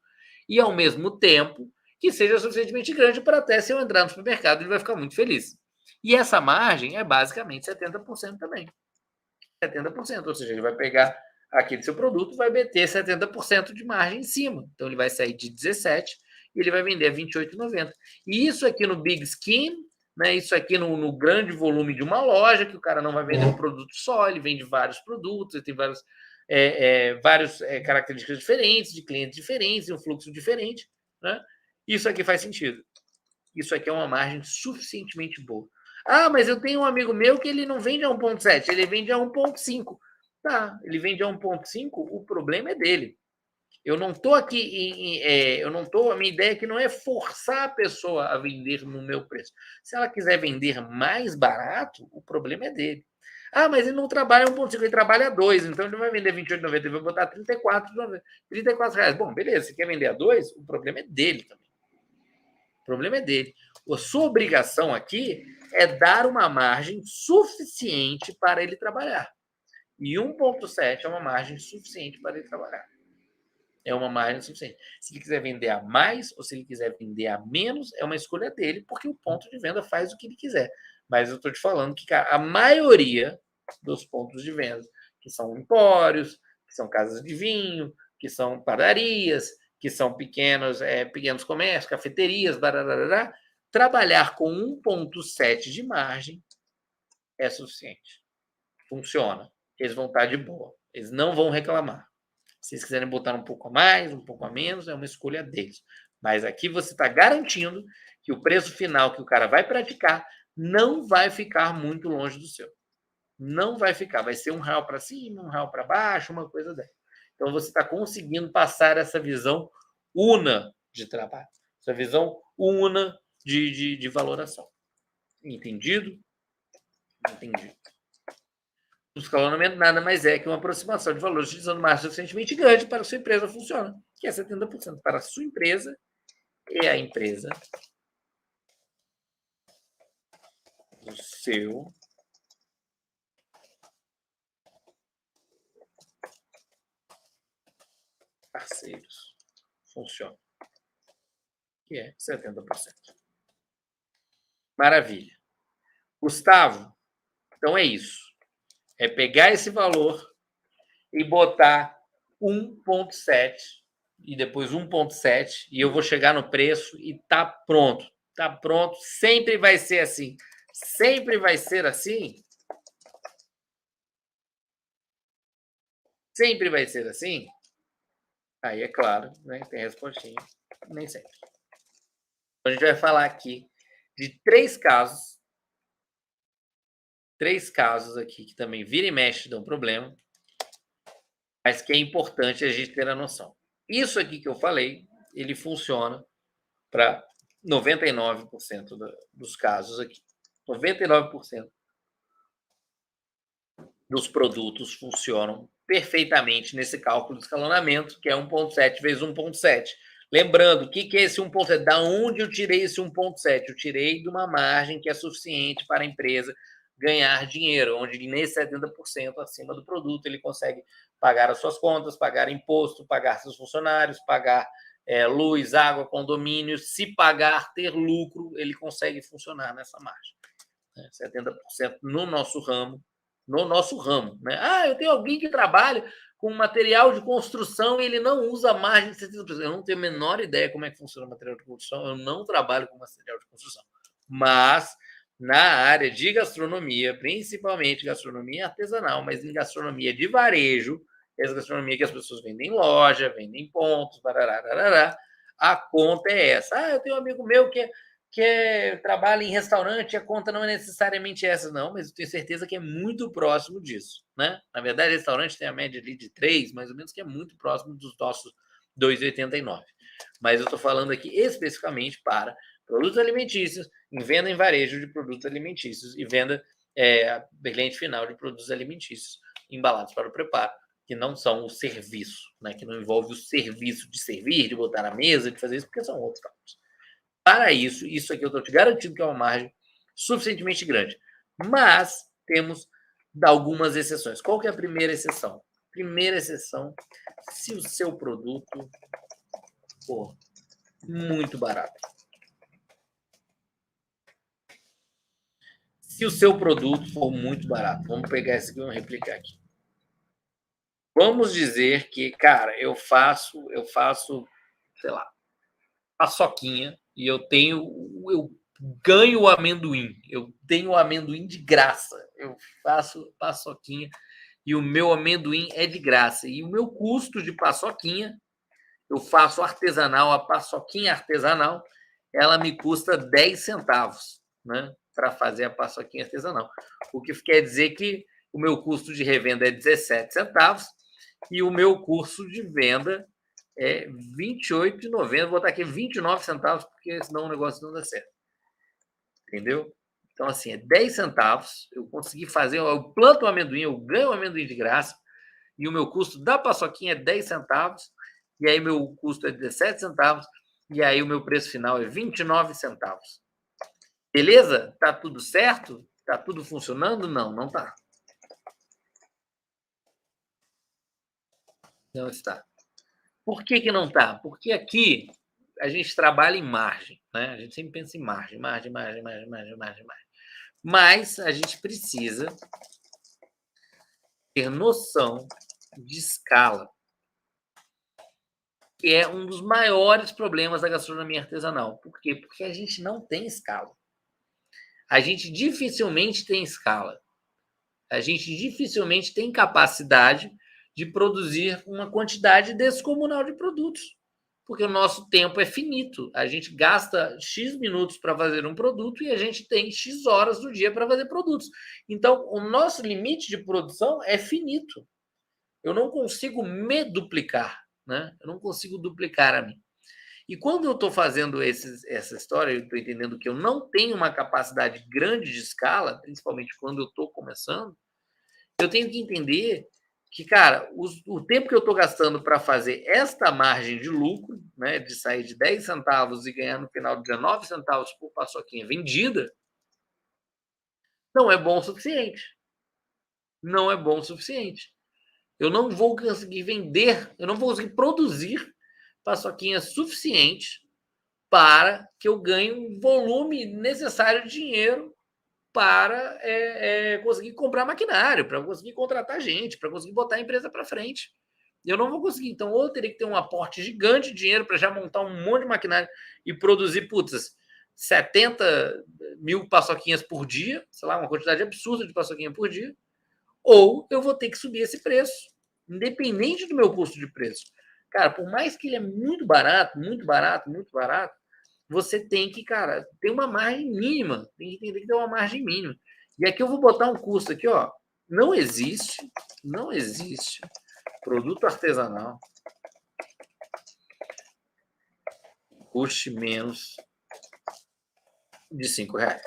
e ao mesmo tempo que seja suficientemente grande para até se eu entrar no supermercado ele vai ficar muito feliz. E essa margem é basicamente 70% também. 70%, ou seja, ele vai pegar aquele seu produto, vai meter 70% de margem em cima. Então ele vai sair de 17 e ele vai vender a R$ 28,90. E isso aqui no Big Scheme, né, isso aqui no grande volume de uma loja, que o cara não vai vender um produto só, ele vende vários produtos, ele tem várias características diferentes, de clientes diferentes, e um fluxo diferente, né? Isso aqui faz sentido. Isso aqui é uma margem suficientemente boa. Ah, mas eu tenho um amigo meu que ele não vende a 1,7, ele vende a 1,5. Tá, ele vende a 1,5, o problema é dele. Eu não estou aqui a minha ideia aqui não é forçar a pessoa a vender no meu preço. Se ela quiser vender mais barato, o problema é dele. Ah, mas ele não trabalha 1,5, ele trabalha a 2, então ele não vai vender R$ 28,90, ele vai botar R$34. Bom, beleza, você quer vender a 2, o problema é dele também. O problema é dele. A sua obrigação aqui é dar uma margem suficiente para ele trabalhar. E 1,7 é uma margem suficiente para ele trabalhar. É uma margem suficiente. Se ele quiser vender a mais ou se ele quiser vender a menos, é uma escolha dele, porque o ponto de venda faz o que ele quiser. Mas eu estou te falando que, cara, a maioria dos pontos de venda, que são empórios, que são casas de vinho, que são padarias, que são pequenos comércios, cafeterias, barará, trabalhar com 1,7 de margem é suficiente. Funciona. Eles vão estar de boa. Eles não vão reclamar. Se eles quiserem botar um pouco a mais, um pouco a menos, é uma escolha deles. Mas aqui você está garantindo que o preço final que o cara vai praticar não vai ficar muito longe do seu. Não vai ficar. Vai ser R$1 para cima, R$1 para baixo, uma coisa dessa. Então você está conseguindo passar essa visão una de trabalho. Essa visão una de valoração. Entendido? Entendido. O escalonamento nada mais é que uma aproximação de valores utilizando margem suficientemente grande para a sua empresa funcionar, que é 70% para a sua empresa e a empresa do seu parceiros funciona, que é 70%. Maravilha. Gustavo, então é isso. É pegar esse valor e botar 1,7 e depois 1,7 e eu vou chegar no preço e tá pronto. Tá pronto. Sempre vai ser assim. Sempre vai ser assim? Sempre vai ser assim? Aí é claro, né? Tem respostinha. Nem sempre. Então, a gente vai falar aqui de 3 casos. 3 casos aqui que também vira e mexe dão problema, mas que é importante a gente ter a noção. Isso aqui que eu falei, ele funciona para 99% dos casos aqui. 99% dos produtos funcionam perfeitamente nesse cálculo de escalonamento, que é 1,7 vezes 1,7. Lembrando, o que é esse 1,7? Da onde eu tirei esse 1,7? Eu tirei de uma margem que é suficiente para a empresa ganhar dinheiro, onde nesse 70% acima do produto ele consegue pagar as suas contas, pagar imposto, pagar seus funcionários, pagar luz, água, condomínio. Se pagar, ter lucro, ele consegue funcionar nessa margem. 70% no nosso ramo, né? Ah, eu tenho alguém que trabalha com material de construção e ele não usa margem de 70%. Eu não tenho a menor ideia como é que funciona o material de construção, eu não trabalho com material de construção. Mas na área de gastronomia, principalmente gastronomia artesanal, mas em gastronomia de varejo, essa gastronomia que as pessoas vendem em loja, vendem em pontos, barará, a conta é essa. Ah, eu tenho um amigo meu que trabalha em restaurante, a conta não é necessariamente essa, não, mas eu tenho certeza que é muito próximo disso, né? Na verdade, restaurante tem a média ali de 3, mais ou menos, que é muito próximo dos nossos 2,89. Mas eu estou falando aqui especificamente para produtos alimentícios, em venda em varejo de produtos alimentícios e venda cliente final de produtos alimentícios embalados para o preparo, que não são o serviço, né? Que não envolve o serviço de servir, de botar na mesa, de fazer isso, porque são outros cálculos. Para isso aqui eu estou te garantindo que é uma margem suficientemente grande. Mas temos algumas exceções. Qual que é a primeira exceção? Primeira exceção, se o seu produto for muito barato. Se o seu produto for muito barato, vamos pegar esse aqui e vamos replicar aqui. Vamos dizer que, cara, eu faço, sei lá, paçoquinha e eu ganho o amendoim. Eu tenho o amendoim de graça. Eu faço paçoquinha e o meu amendoim é de graça. E o meu custo de paçoquinha, eu faço artesanal, a paçoquinha artesanal, ela me custa 10 centavos, né? Para fazer a paçoquinha artesanal. O que quer dizer que o meu custo de revenda é 17 centavos e o meu custo de venda é R$28,90. Vou botar aqui 29 centavos, porque senão o negócio não dá certo. Entendeu? Então, assim, é 10 centavos. Eu consegui fazer, eu planto o amendoim, eu ganho o amendoim de graça, e o meu custo da paçoquinha é 10 centavos, e aí meu custo é 17 centavos, e aí o meu preço final é 29 centavos. Beleza? Tá tudo certo? Tá tudo funcionando? Não, não tá. Não está. Por que não está? Porque aqui a gente trabalha em margem, né? A gente sempre pensa em margem. Mas a gente precisa ter noção de escala, que é um dos maiores problemas da gastronomia artesanal. Por quê? Porque a gente não tem escala. A gente dificilmente tem escala. A gente dificilmente tem capacidade de produzir uma quantidade descomunal de produtos, porque o nosso tempo é finito. A gente gasta X minutos para fazer um produto e a gente tem X horas do dia para fazer produtos. Então, o nosso limite de produção é finito. Eu não consigo me duplicar, né? Eu não consigo duplicar a mim. E quando eu estou fazendo essa história, eu estou entendendo que eu não tenho uma capacidade grande de escala, principalmente quando eu estou começando, eu tenho que entender que, cara, o tempo que eu estou gastando para fazer esta margem de lucro, né, de sair de 10 centavos e ganhar no final 19 centavos por paçoquinha vendida, não é bom o suficiente. Não é bom o suficiente. Eu não vou conseguir vender, eu não vou conseguir produzir paçoquinha suficiente para que eu ganhe um volume necessário de dinheiro para conseguir comprar maquinário, para conseguir contratar gente, para conseguir botar a empresa para frente. Eu não vou conseguir. Então, ou eu teria que ter um aporte gigante de dinheiro para já montar um monte de maquinário e produzir, 70 mil paçoquinhas por dia, sei lá, uma quantidade absurda de paçoquinha por dia, ou eu vou ter que subir esse preço, independente do meu custo de preço. Cara, por mais que ele é muito barato, você tem que, cara, ter uma margem mínima. Tem que entender que tem uma margem mínima. E aqui eu vou botar um custo aqui, ó. Não existe produto artesanal custe menos de R$5.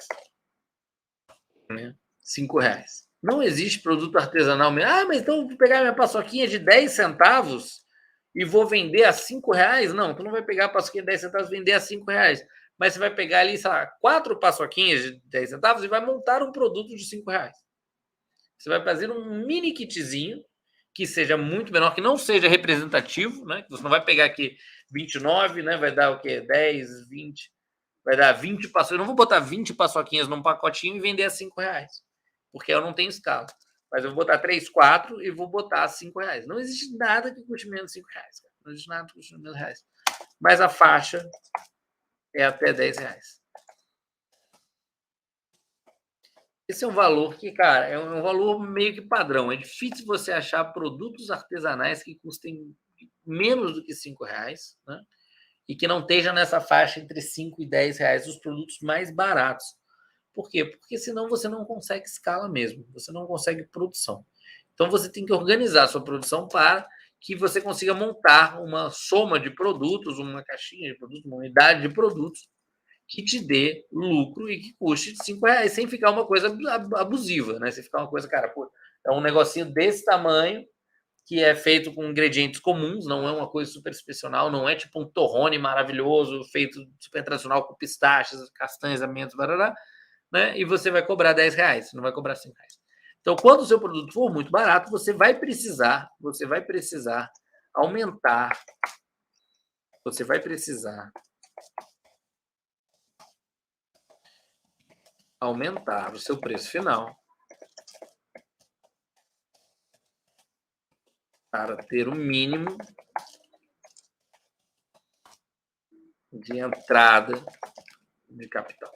Né? R$5. Não existe produto artesanal mesmo. Ah, mas então eu vou pegar minha paçoquinha de 10 centavos e vou vender a R$5? Não, tu não vai pegar a paçoquinha de 10 centavos e vender a R$5. mas você vai pegar ali, sei lá, 4 paçoquinhas de 10 centavos e vai montar um produto de R$ 5. Você vai fazer um mini kitzinho que seja muito menor, que não seja representativo, né? Você não vai pegar aqui 29, né? Vai dar o quê? 10, 20, vai dar 20 paçoquinhas. Eu não vou botar 20 paçoquinhas num pacotinho e vender a R$ 5, porque eu não tenho escala. Mas eu vou botar 3, 4 e vou botar a R$ 5. Não existe nada que custe menos de R$ 5. Não existe nada que custe menos de R$ 5. Mas a faixa é até R$ 10. Esse é um valor que, cara, é um valor meio que padrão. É difícil você achar produtos artesanais que custem menos do que R$ 5, né? E que não esteja nessa faixa entre 5 e R$ 10, os produtos mais baratos. Por quê? Porque senão você não consegue escala mesmo, você não consegue produção. Então você tem que organizar a sua produção para que você consiga montar uma soma de produtos, uma caixinha de produtos, uma unidade de produtos que te dê lucro e que custe R$ 5, sem ficar uma coisa abusiva, né? Sem ficar uma coisa, cara, pô, é um negocinho desse tamanho que é feito com ingredientes comuns, não é uma coisa super excepcional, não é tipo um torrone maravilhoso, feito super tradicional com pistaches, castanhas, amêndoas, barará, né? E você vai cobrar R$ 10, você não vai cobrar R$ 5. Então, quando o seu produto for muito barato, você vai precisar aumentar, você vai precisar aumentar o seu preço final para ter o mínimo de entrada de capital.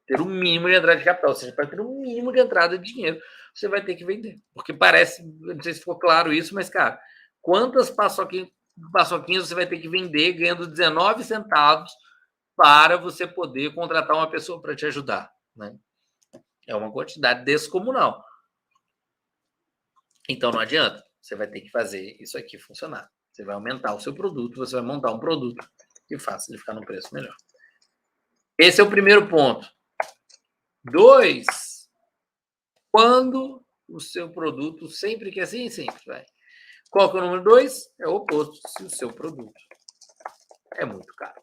Ter um mínimo de entrada de capital, ou seja, para ter um mínimo de entrada de dinheiro, você vai ter que vender. Porque parece, não sei se ficou claro isso, mas, cara, quantas paçoquinhas você vai ter que vender ganhando 19 centavos para você poder contratar uma pessoa para te ajudar, né? É uma quantidade descomunal. Então não adianta, você vai ter que fazer isso aqui funcionar. Você vai aumentar o seu produto, você vai montar um produto que faça ele ficar num preço melhor. Esse é o primeiro ponto. 2, quando o seu produto, sempre que assim, sempre vai. Qual que é o número 2? É o oposto, se o seu produto é muito caro.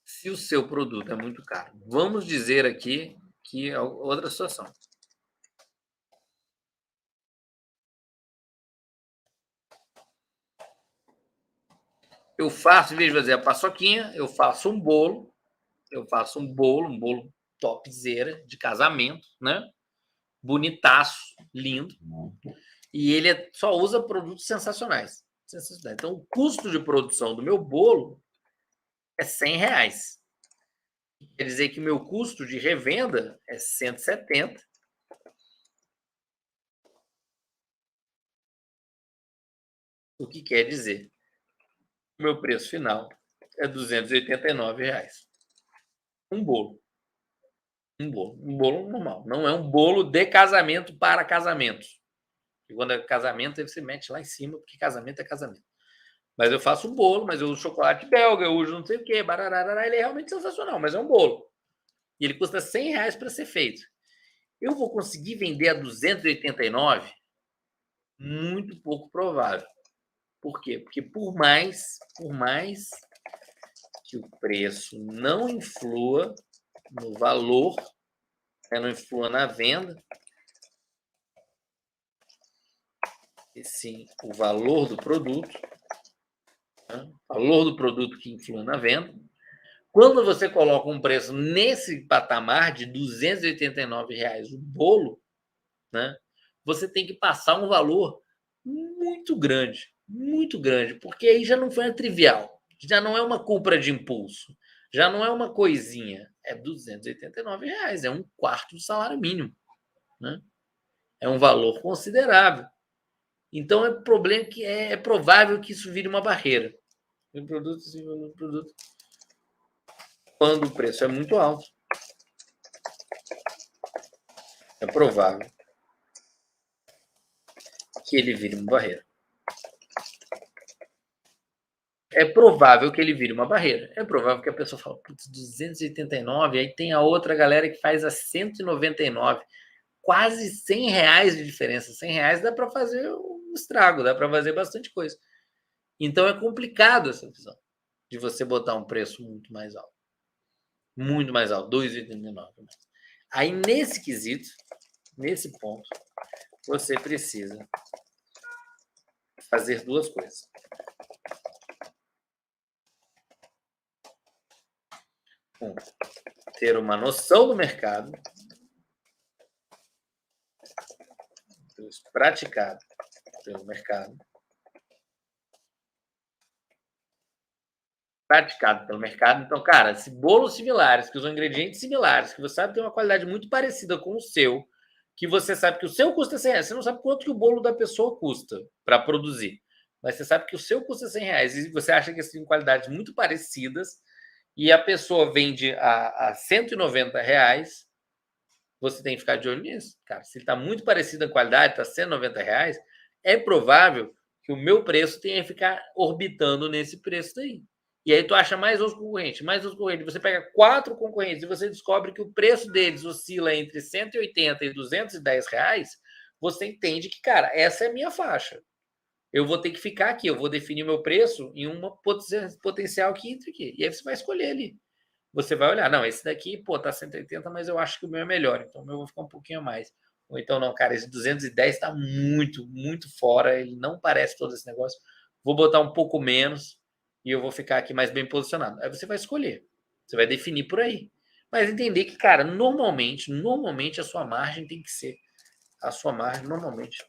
Se o seu produto é muito caro, vamos dizer aqui que é outra situação. Eu faço, em vez de fazer a paçoquinha, eu faço um bolo, um bolo topzera de casamento, né? Bonitaço, lindo. E ele só usa produtos sensacionais. Então, o custo de produção do meu bolo é R$ 100. Quer dizer que o meu custo de revenda é 170. O que quer dizer? O meu preço final é R$ 289. Um bolo. Um bolo normal. Não é um bolo de casamento para casamentos. E quando é casamento, aí você mete lá em cima, porque casamento é casamento. Mas eu faço um bolo, mas eu uso chocolate belga, eu uso não sei o quê, barará, ele é realmente sensacional, mas é um bolo. E ele custa R$ 100 para ser feito. Eu vou conseguir vender a 289? Muito pouco provável. Por quê? Porque por mais que o preço não influa no valor, não influa na venda, e sim o valor do produto, né? Valor do produto que influi na venda. Quando você coloca um preço nesse patamar de R$ 289 o bolo, né? Você tem que passar um valor muito grande, porque aí já não foi trivial, já não é uma compra de impulso, já não é uma coisinha, é R$ 289, é um quarto do salário mínimo, né? É um valor considerável. Então é provável que isso vire uma barreira. Quando o preço é muito alto, é provável que ele vire uma barreira. É provável que ele vire uma barreira. É provável que a pessoa fale, putz, 289, aí tem a outra galera que faz a 199. Quase R$ 100 de diferença. R$ 100 dá para fazer um estrago, dá para fazer bastante coisa. Então é complicado essa visão de você botar um preço muito mais alto. Muito mais alto, 2,89. Aí, nesse quesito, nesse ponto, você precisa fazer duas coisas. Ter uma noção do mercado, praticado pelo mercado, Então, cara, se bolos similares, que usam ingredientes similares, que você sabe que tem uma qualidade muito parecida com o seu, que você sabe que o seu custa 100 reais, você não sabe quanto que o bolo da pessoa custa para produzir, mas você sabe que o seu custa 100 reais e você acha que tem qualidades muito parecidas e a pessoa vende a 190 reais, você tem que ficar de olho nisso, cara. Se ele está muito parecido a qualidade, está 190 reais, é provável que o meu preço tenha que ficar orbitando nesse preço daí. E aí tu acha mais outros concorrentes, Você pega 4 concorrentes e você descobre que o preço deles oscila entre 180 e 210 reais, você entende que, cara, essa é a minha faixa. Eu vou ter que ficar aqui, eu vou definir meu preço em uma potencial que entre aqui. E aí você vai escolher ali. Você vai olhar, não, esse daqui, pô, tá 180, mas eu acho que o meu é melhor, então o meu vai ficar um pouquinho a mais. Ou então, não, cara, esse 210 tá muito, muito fora, ele não parece todo esse negócio. Vou botar um pouco menos e eu vou ficar aqui mais bem posicionado. Aí você vai escolher, você vai definir por aí. Mas entender que, cara, normalmente a sua margem tem que ser, a sua margem normalmente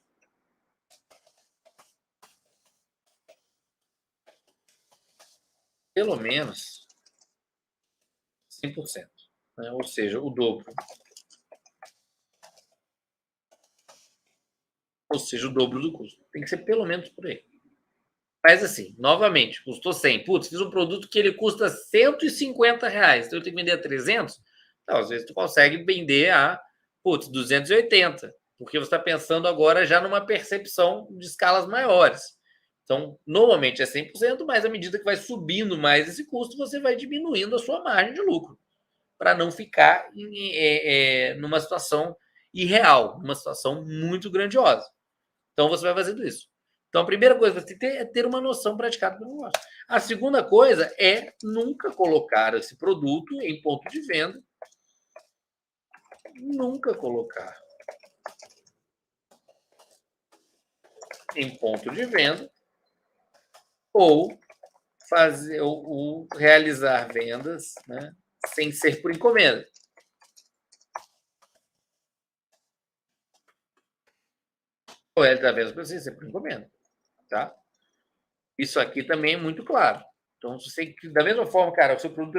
pelo menos 100%, né? Ou seja, o dobro. Ou seja, o dobro do custo. Tem que ser pelo menos por aí. Mas assim, novamente, custou 100. Putz, fiz um produto que ele custa 150 reais, então eu tenho que vender a 300? Não, às vezes tu consegue vender a, 280, porque você está pensando agora já numa percepção de escalas maiores. Então, normalmente é 100%, mas à medida que vai subindo mais esse custo, você vai diminuindo a sua margem de lucro, para não ficar numa situação irreal, numa situação muito grandiosa. Então, você vai fazendo isso. Então, a primeira coisa que você tem que ter é ter uma noção praticada do negócio. A segunda coisa é nunca colocar esse produto em ponto de venda. Nunca colocar em ponto de venda ou fazer ou realizar vendas, né, sem ser por encomenda. Ou realizar vendas sem ser por encomenda, tá? Isso aqui também é muito claro. Então, se você, da mesma forma, cara, o seu produto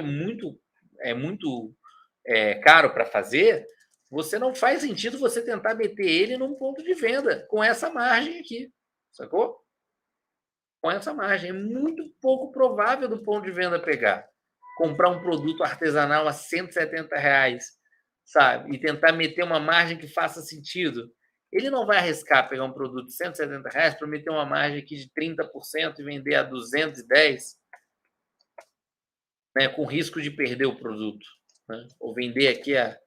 é muito caro para fazer, você não faz sentido você tentar meter ele num ponto de venda com essa margem aqui, sacou? Com essa margem. É muito pouco provável do ponto de venda pegar. Comprar um produto artesanal a 170 reais, sabe? E tentar meter uma margem que faça sentido. Ele não vai arriscar pegar um produto de 170 reais para meter uma margem aqui de 30% e vender a 210, né, com risco de perder o produto. Né? Ou vender aqui a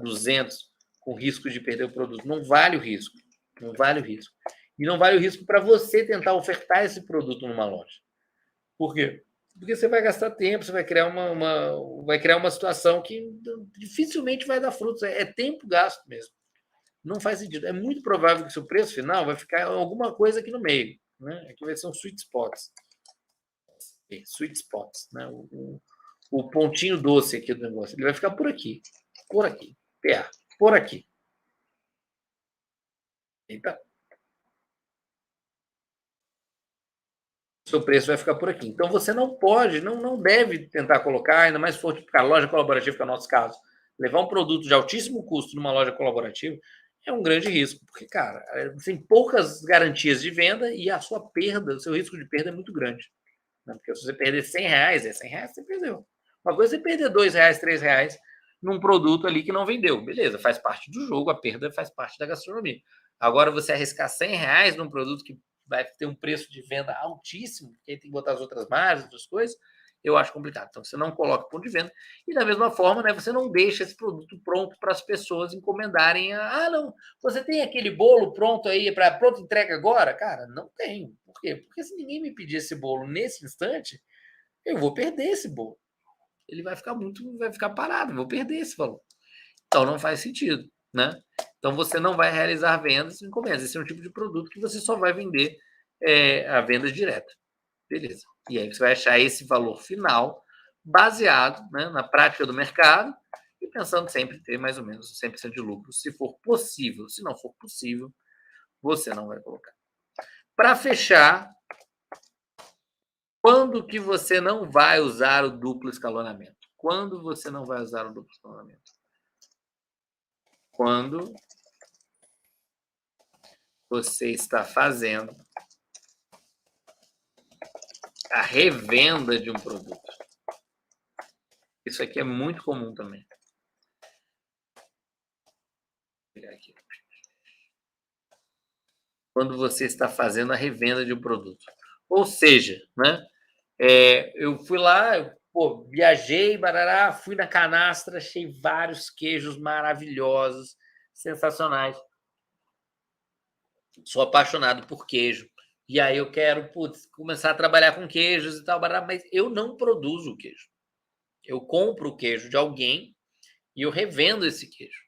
200 com risco de perder o produto. Não vale o risco. Não vale o risco. E não vale o risco para você tentar ofertar esse produto numa loja. Por quê? Porque você vai gastar tempo, você vai criar vai criar uma situação que dificilmente vai dar frutos. É tempo gasto mesmo. Não faz sentido. É muito provável que o seu preço final vai ficar alguma coisa aqui no meio. Né? Aqui vai ser um sweet spots. Sweet spots. Né? O pontinho doce aqui do negócio. Ele vai ficar por aqui. Por aqui. PA. Por aqui. Eita. O seu preço vai ficar por aqui. Então você não pode, não deve tentar colocar, ainda mais se for tipo a loja colaborativa, que é o nosso caso, levar um produto de altíssimo custo numa loja colaborativa é um grande risco, porque, cara, tem poucas garantias de venda e a sua perda, o seu risco de perda é muito grande. Né? Porque se você perder 100 reais, é 100 reais que você perdeu. Uma coisa é você perder 2 reais, 3 reais num produto ali que não vendeu. Beleza, faz parte do jogo, a perda faz parte da gastronomia. Agora, você arriscar 100 reais num produto que vai ter um preço de venda altíssimo, porque aí tem que botar as outras margens, outras coisas, eu acho complicado. Então, você não coloca ponto de venda e, da mesma forma, né, você não deixa esse produto pronto para as pessoas encomendarem. Não, você tem aquele bolo pronto aí para pronto entrega agora? Cara, não tenho. Por quê? Porque se ninguém me pedir esse bolo nesse instante, eu vou perder esse bolo. Ele vai ficar parado, eu vou perder esse valor. Então, não faz sentido, né? Então, você não vai realizar vendas em encomendas. Esse é um tipo de produto que você só vai vender a venda direta. Beleza. E aí você vai achar esse valor final baseado, né, na prática do mercado e pensando sempre em ter mais ou menos 100% de lucro, se for possível. Se não for possível, você não vai colocar. Para fechar, quando que você não vai usar o duplo escalonamento? Quando você não vai usar o duplo escalonamento? Quando você está fazendo a revenda de um produto. Isso aqui é muito comum também. Vou pegar aqui. Quando você está fazendo a revenda de um produto. Ou seja, né, eu fui lá, viajei, barará, fui na canastra, achei vários queijos maravilhosos, sensacionais. Sou apaixonado por queijo. E aí eu quero começar a trabalhar com queijos e tal, barará, mas eu não produzo o queijo. Eu compro o queijo de alguém e eu revendo esse queijo.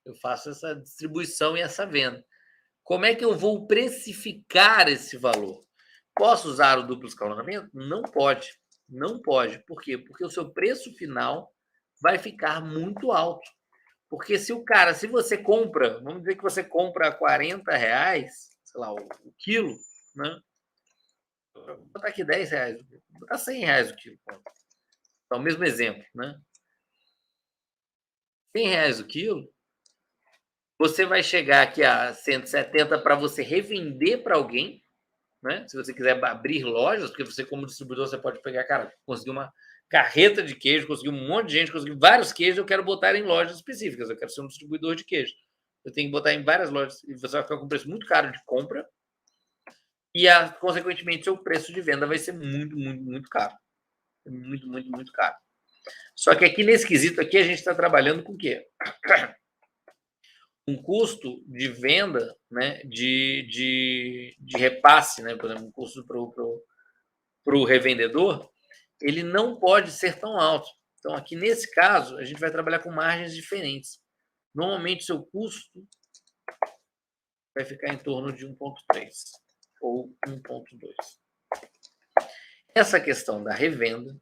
Eu faço essa distribuição e essa venda. Como é que eu vou precificar esse valor? Posso usar o duplo escalonamento? Não pode. Não pode. Por quê? Porque o seu preço final vai ficar muito alto. Porque se você compra, vamos dizer que você compra R$40, sei lá, o quilo, né? Vou botar aqui R$10, vou botar R$100 o quilo. Então, o mesmo exemplo, né? R$100 o quilo, você vai chegar aqui a 170 para você revender para alguém, né? Se você quiser abrir lojas, porque você, como distribuidor, você pode pegar, cara, conseguir uma carreta de queijo, conseguir um monte de gente, conseguir vários queijos, eu quero botar em lojas específicas, eu quero ser um distribuidor de queijo. Eu tenho que botar em várias lojas e você vai ficar com um preço muito caro de compra e, consequentemente, seu preço de venda vai ser muito, muito, muito caro. Muito, muito, muito caro. Só que aqui nesse quesito aqui a gente está trabalhando com o quê? Um custo de venda, né, de repasse, né, por exemplo, um custo para o revendedor, ele não pode ser tão alto. Então, aqui nesse caso, a gente vai trabalhar com margens diferentes. Normalmente, seu custo vai ficar em torno de 1,3 ou 1,2. Essa questão da revenda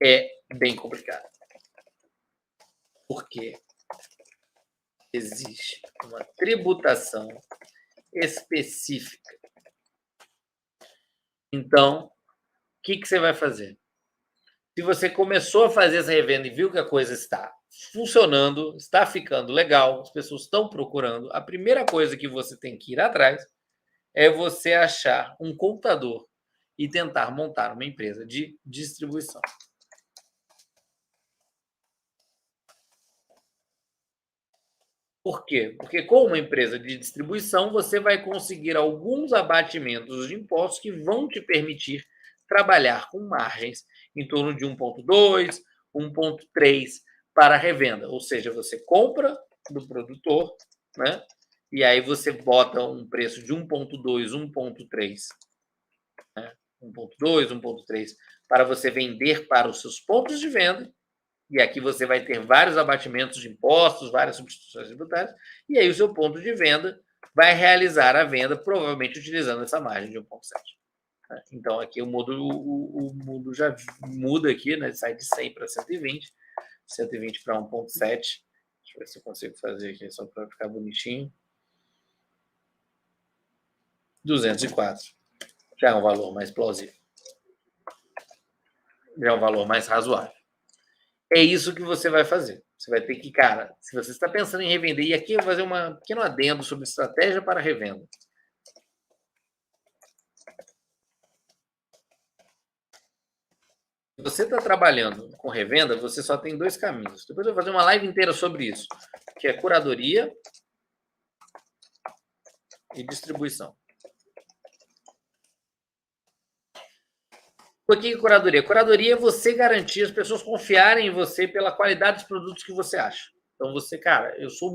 é bem complicada. Porque existe uma tributação específica. Então, o que você vai fazer? Se você começou a fazer essa revenda e viu que a coisa está funcionando, está ficando legal, as pessoas estão procurando, a primeira coisa que você tem que ir atrás é você achar um computador e tentar montar uma empresa de distribuição. Por quê? Porque com uma empresa de distribuição, você vai conseguir alguns abatimentos de impostos que vão te permitir trabalhar com margens em torno de 1,2, 1,3 para revenda. Ou seja, você compra do produtor, né? E aí você bota um preço de 1,2, 1,3, né? 1,2, 1,3 para você vender para os seus pontos de venda. E aqui você vai ter vários abatimentos de impostos, várias substituições tributárias, e aí o seu ponto de venda vai realizar a venda, provavelmente utilizando essa margem de 1,7. Então, aqui o módulo já muda aqui, né? Sai de 100 para 120, 120 para 1,7. Deixa eu ver se eu consigo fazer aqui só para ficar bonitinho. 204. Já é um valor mais plausível. Já é um valor mais razoável. É isso que você vai fazer. Você vai ter que, cara, se você está pensando em revender, e aqui eu vou fazer um pequeno adendo sobre estratégia para revenda. Se você está trabalhando com revenda, você só tem dois caminhos. Depois eu vou fazer uma live inteira sobre isso, que é curadoria e distribuição. O que é curadoria? Curadoria é você garantir as pessoas confiarem em você pela qualidade dos produtos que você acha. Então você, cara, eu sou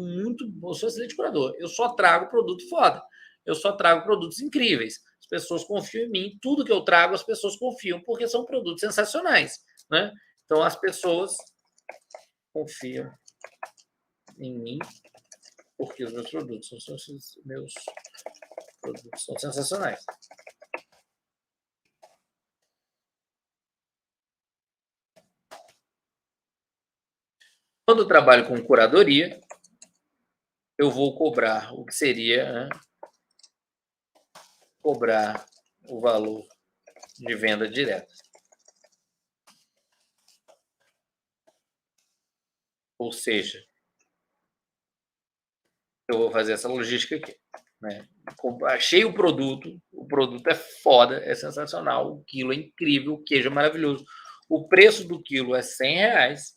excelente curador. Eu só trago produto foda. Eu só trago produtos incríveis. As pessoas confiam em mim. Tudo que eu trago, as pessoas confiam, porque são produtos sensacionais, né? Então as pessoas confiam em mim porque os meus produtos são sensacionais. Quando eu trabalho com curadoria, eu vou cobrar o que seria, né? Cobrar o valor de venda direta. Ou seja, eu vou fazer essa logística aqui, né? Achei o produto é foda, é sensacional, o quilo é incrível, o queijo é maravilhoso. O preço do quilo é R$100,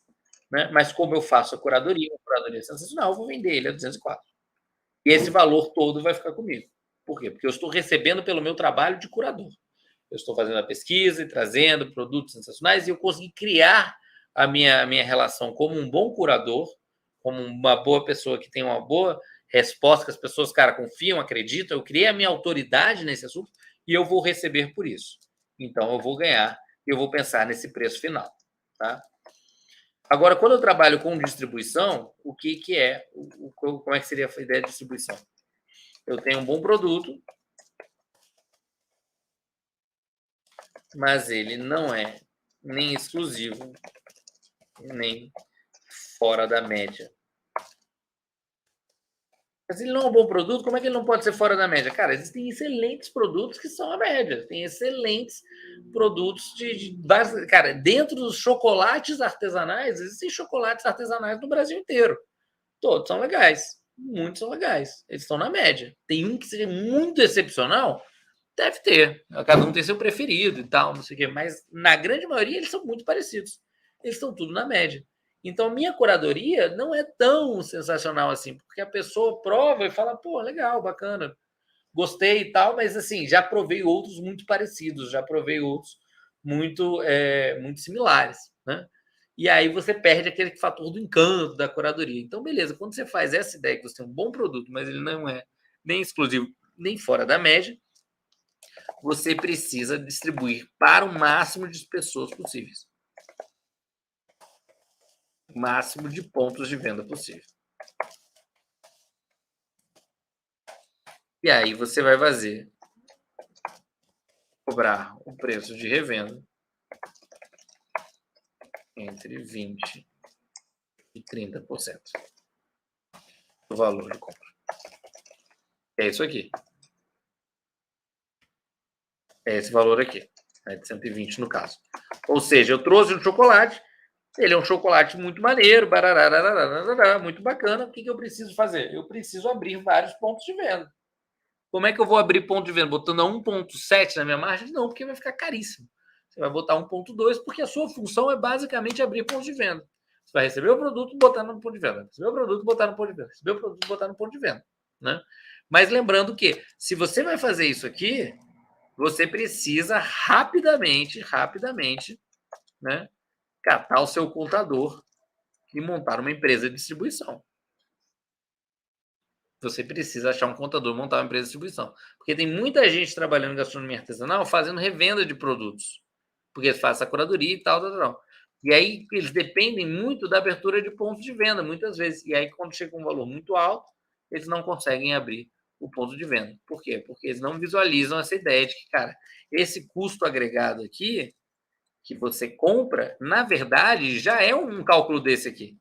né? Mas como eu faço a curadoria é sensacional, eu vou vender ele a 204. E esse valor todo vai ficar comigo. Por quê? Porque eu estou recebendo pelo meu trabalho de curador. Eu estou fazendo a pesquisa e trazendo produtos sensacionais e eu consegui criar a minha relação como um bom curador, como uma boa pessoa que tem uma boa resposta, que as pessoas, cara, confiam, acreditam. Eu criei a minha autoridade nesse assunto e eu vou receber por isso. Então, eu vou ganhar e eu vou pensar nesse preço final, tá? Agora, quando eu trabalho com distribuição, o que é? Como é que seria a ideia de distribuição? Eu tenho um bom produto, mas ele não é nem exclusivo, nem fora da média. Mas ele não é um bom produto, como é que ele não pode ser fora da média? Cara, existem excelentes produtos que são a média. Tem excelentes produtos Cara, dentro dos chocolates artesanais, existem chocolates artesanais no Brasil inteiro. Todos são legais. Muitos são legais. Eles estão na média. Tem um que seja muito excepcional? Deve ter. Cada um tem seu preferido e tal, não sei o quê. Mas na grande maioria eles são muito parecidos. Eles estão tudo na média. Então, minha curadoria não é tão sensacional assim, porque a pessoa prova e fala, pô, legal, bacana, gostei e tal, mas assim, já provei outros muito parecidos, já provei outros muito similares, né? E aí você perde aquele fator do encanto da curadoria. Então, beleza, quando você faz essa ideia que você tem um bom produto, mas ele não é nem exclusivo, nem fora da média, você precisa distribuir para o máximo de pessoas possíveis. O máximo de pontos de venda possível. E aí você vai fazer cobrar o preço de revenda entre 20% e 30% do valor de compra. É isso aqui. É esse valor aqui, né, de 120 no caso. Ou seja, eu trouxe um chocolate, ele é um chocolate muito maneiro, muito bacana. O que eu preciso fazer? Eu preciso abrir vários pontos de venda. Como é que eu vou abrir ponto de venda? Botando a 1,7 na minha margem? Não, porque vai ficar caríssimo. Você vai botar 1,2 porque a sua função é basicamente abrir pontos de venda. Você vai receber o produto e botar no ponto de venda. Receber o produto e botar no ponto de venda. Receber o produto e botar no ponto de venda. Né? Mas lembrando que, se você vai fazer isso aqui, você precisa rapidamente, né, catar o seu contador e montar uma empresa de distribuição. Você precisa achar um contador, montar uma empresa de distribuição. Porque tem muita gente trabalhando em gastronomia artesanal fazendo revenda de produtos. Porque eles fazem essa curadoria e tal. E aí eles dependem muito da abertura de pontos de venda, muitas vezes. E aí, quando chega um valor muito alto, eles não conseguem abrir o ponto de venda. Por quê? Porque eles não visualizam essa ideia de que, cara, esse custo agregado aqui, que você compra, na verdade, já é um cálculo desse aqui.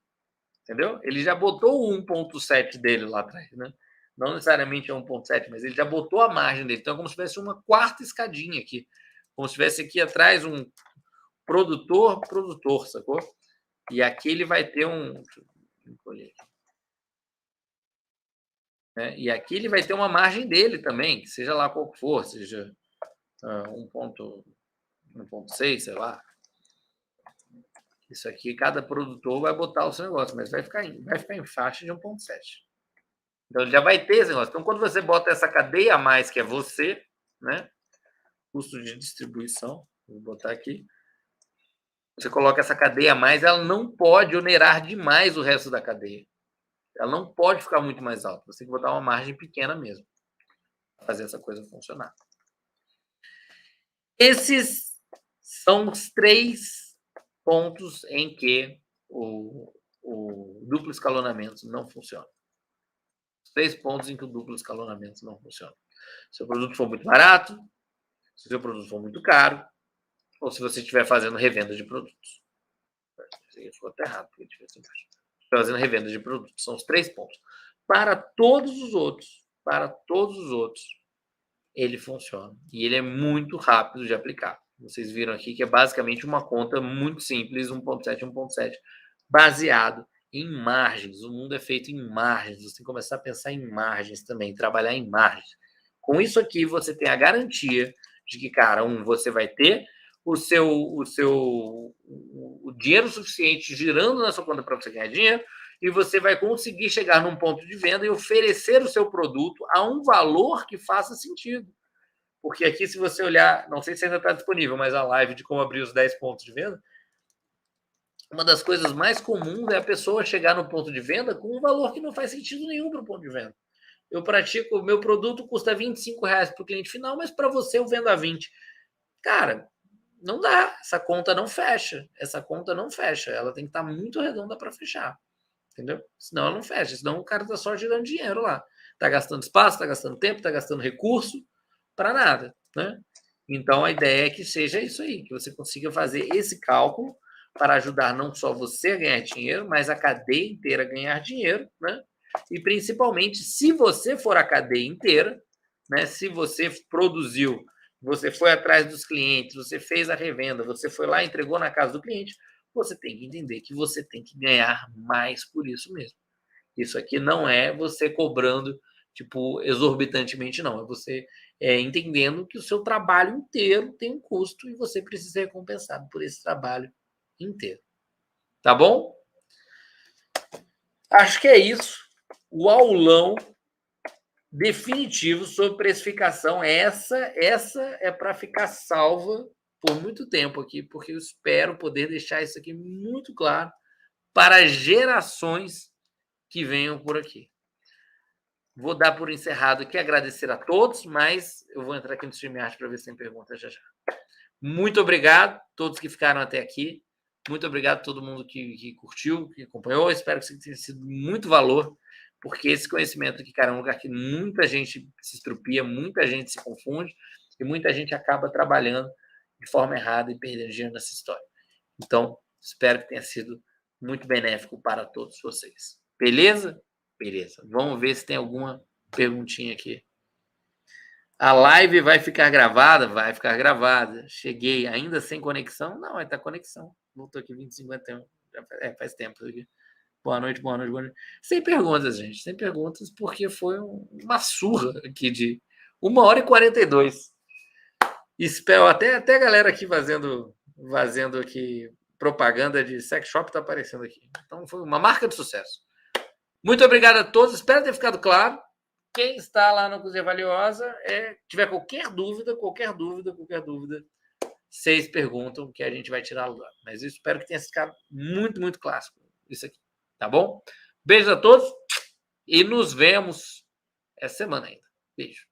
Entendeu? Ele já botou o 1,7 dele lá atrás, né? Não necessariamente é 1,7, mas ele já botou a margem dele. Então é como se tivesse uma quarta escadinha aqui. Como se tivesse aqui atrás um produtor, sacou? E aqui ele vai ter um. Né? E aqui ele vai ter uma margem dele também, seja lá qual for, seja 1,6, sei lá. Isso aqui, cada produtor vai botar o seu negócio, mas vai ficar em faixa de 1,7. Então, ele já vai ter esse negócio. Então, quando você bota essa cadeia a mais, que é você, né? Custo de distribuição, Vou botar aqui. Você coloca essa cadeia a mais, ela não pode onerar demais o resto da cadeia. Ela não pode ficar muito mais alta. Você tem que botar uma margem pequena mesmo para fazer essa coisa funcionar. Esses são os 3 pontos em que o duplo escalonamento não funciona. Os 3 pontos em que o duplo escalonamento não funciona. Se o produto for muito barato, se o seu produto for muito caro, ou se você estiver fazendo revenda de produtos. Isso ficou até errado, porque fazendo revenda de produtos. São os 3 pontos. Para todos os outros, ele funciona. E ele é muito rápido de aplicar. Vocês viram aqui que é basicamente uma conta muito simples, 1.7, 1.7, baseado em margens. O mundo é feito em margens. Você tem que começar a pensar em margens também, trabalhar em margens. Com isso aqui, você tem a garantia de que, cara, você vai ter o dinheiro suficiente girando na sua conta para você ganhar dinheiro, e você vai conseguir chegar num ponto de venda e oferecer o seu produto a um valor que faça sentido. Porque aqui, se você olhar, não sei se ainda está disponível, mas a live de como abrir os 10 pontos de venda, uma das coisas mais comuns é a pessoa chegar no ponto de venda com um valor que não faz sentido nenhum para o ponto de venda. Eu pratico, meu produto custa R$25 para o cliente final, mas para você eu vendo a 20. Cara, não dá, essa conta não fecha. Ela tem que estar muito redonda para fechar. Entendeu? Senão ela não fecha, senão o cara está só girando dinheiro lá. Está gastando espaço, está gastando tempo, está gastando recurso para nada, né? Então a ideia é que seja isso aí, que você consiga fazer esse cálculo para ajudar não só você a ganhar dinheiro, mas a cadeia inteira a ganhar dinheiro, né? E principalmente, se você for a cadeia inteira, né? Se você produziu, você foi atrás dos clientes, você fez a revenda, você foi lá e entregou na casa do cliente, você tem que entender que você tem que ganhar mais por isso mesmo. Isso aqui não é você cobrando, tipo, exorbitantemente, não. É você entendendo que o seu trabalho inteiro tem um custo e você precisa ser recompensado por esse trabalho inteiro. Tá bom? Acho que é isso. O aulão definitivo sobre precificação. Essa é para ficar salva por muito tempo aqui, porque eu espero poder deixar isso aqui muito claro para gerações que venham por aqui. Vou dar por encerrado aqui, agradecer a todos, mas eu vou entrar aqui no StreamYard para ver se tem perguntas já já. Muito obrigado a todos que ficaram até aqui. Muito obrigado a todo mundo que curtiu, que acompanhou. Espero que isso tenha sido muito valor, porque esse conhecimento aqui, cara, é um lugar que muita gente se estrupia, muita gente se confunde e muita gente acaba trabalhando de forma errada e perdendo dinheiro nessa história. Então, espero que tenha sido muito benéfico para todos vocês. Beleza? Beleza. Vamos ver se tem alguma perguntinha aqui. A live vai ficar gravada? Vai ficar gravada. Cheguei ainda sem conexão? Não, vai estar conexão. Voltou aqui 20h51. Faz tempo aqui. Boa noite, boa noite, boa noite. Sem perguntas, gente. Sem perguntas, porque foi uma surra aqui de 1h42. Espero até a galera aqui fazendo aqui propaganda de sex shop está aparecendo aqui. Então foi uma marca de sucesso. Muito obrigado a todos. Espero ter ficado claro. Quem está lá na Cozinha Valiosa, tiver qualquer dúvida, vocês perguntam que a gente vai tirar lá. Mas eu espero que tenha ficado muito, muito clássico isso aqui. Tá bom? Beijo a todos e nos vemos essa semana ainda. Beijo.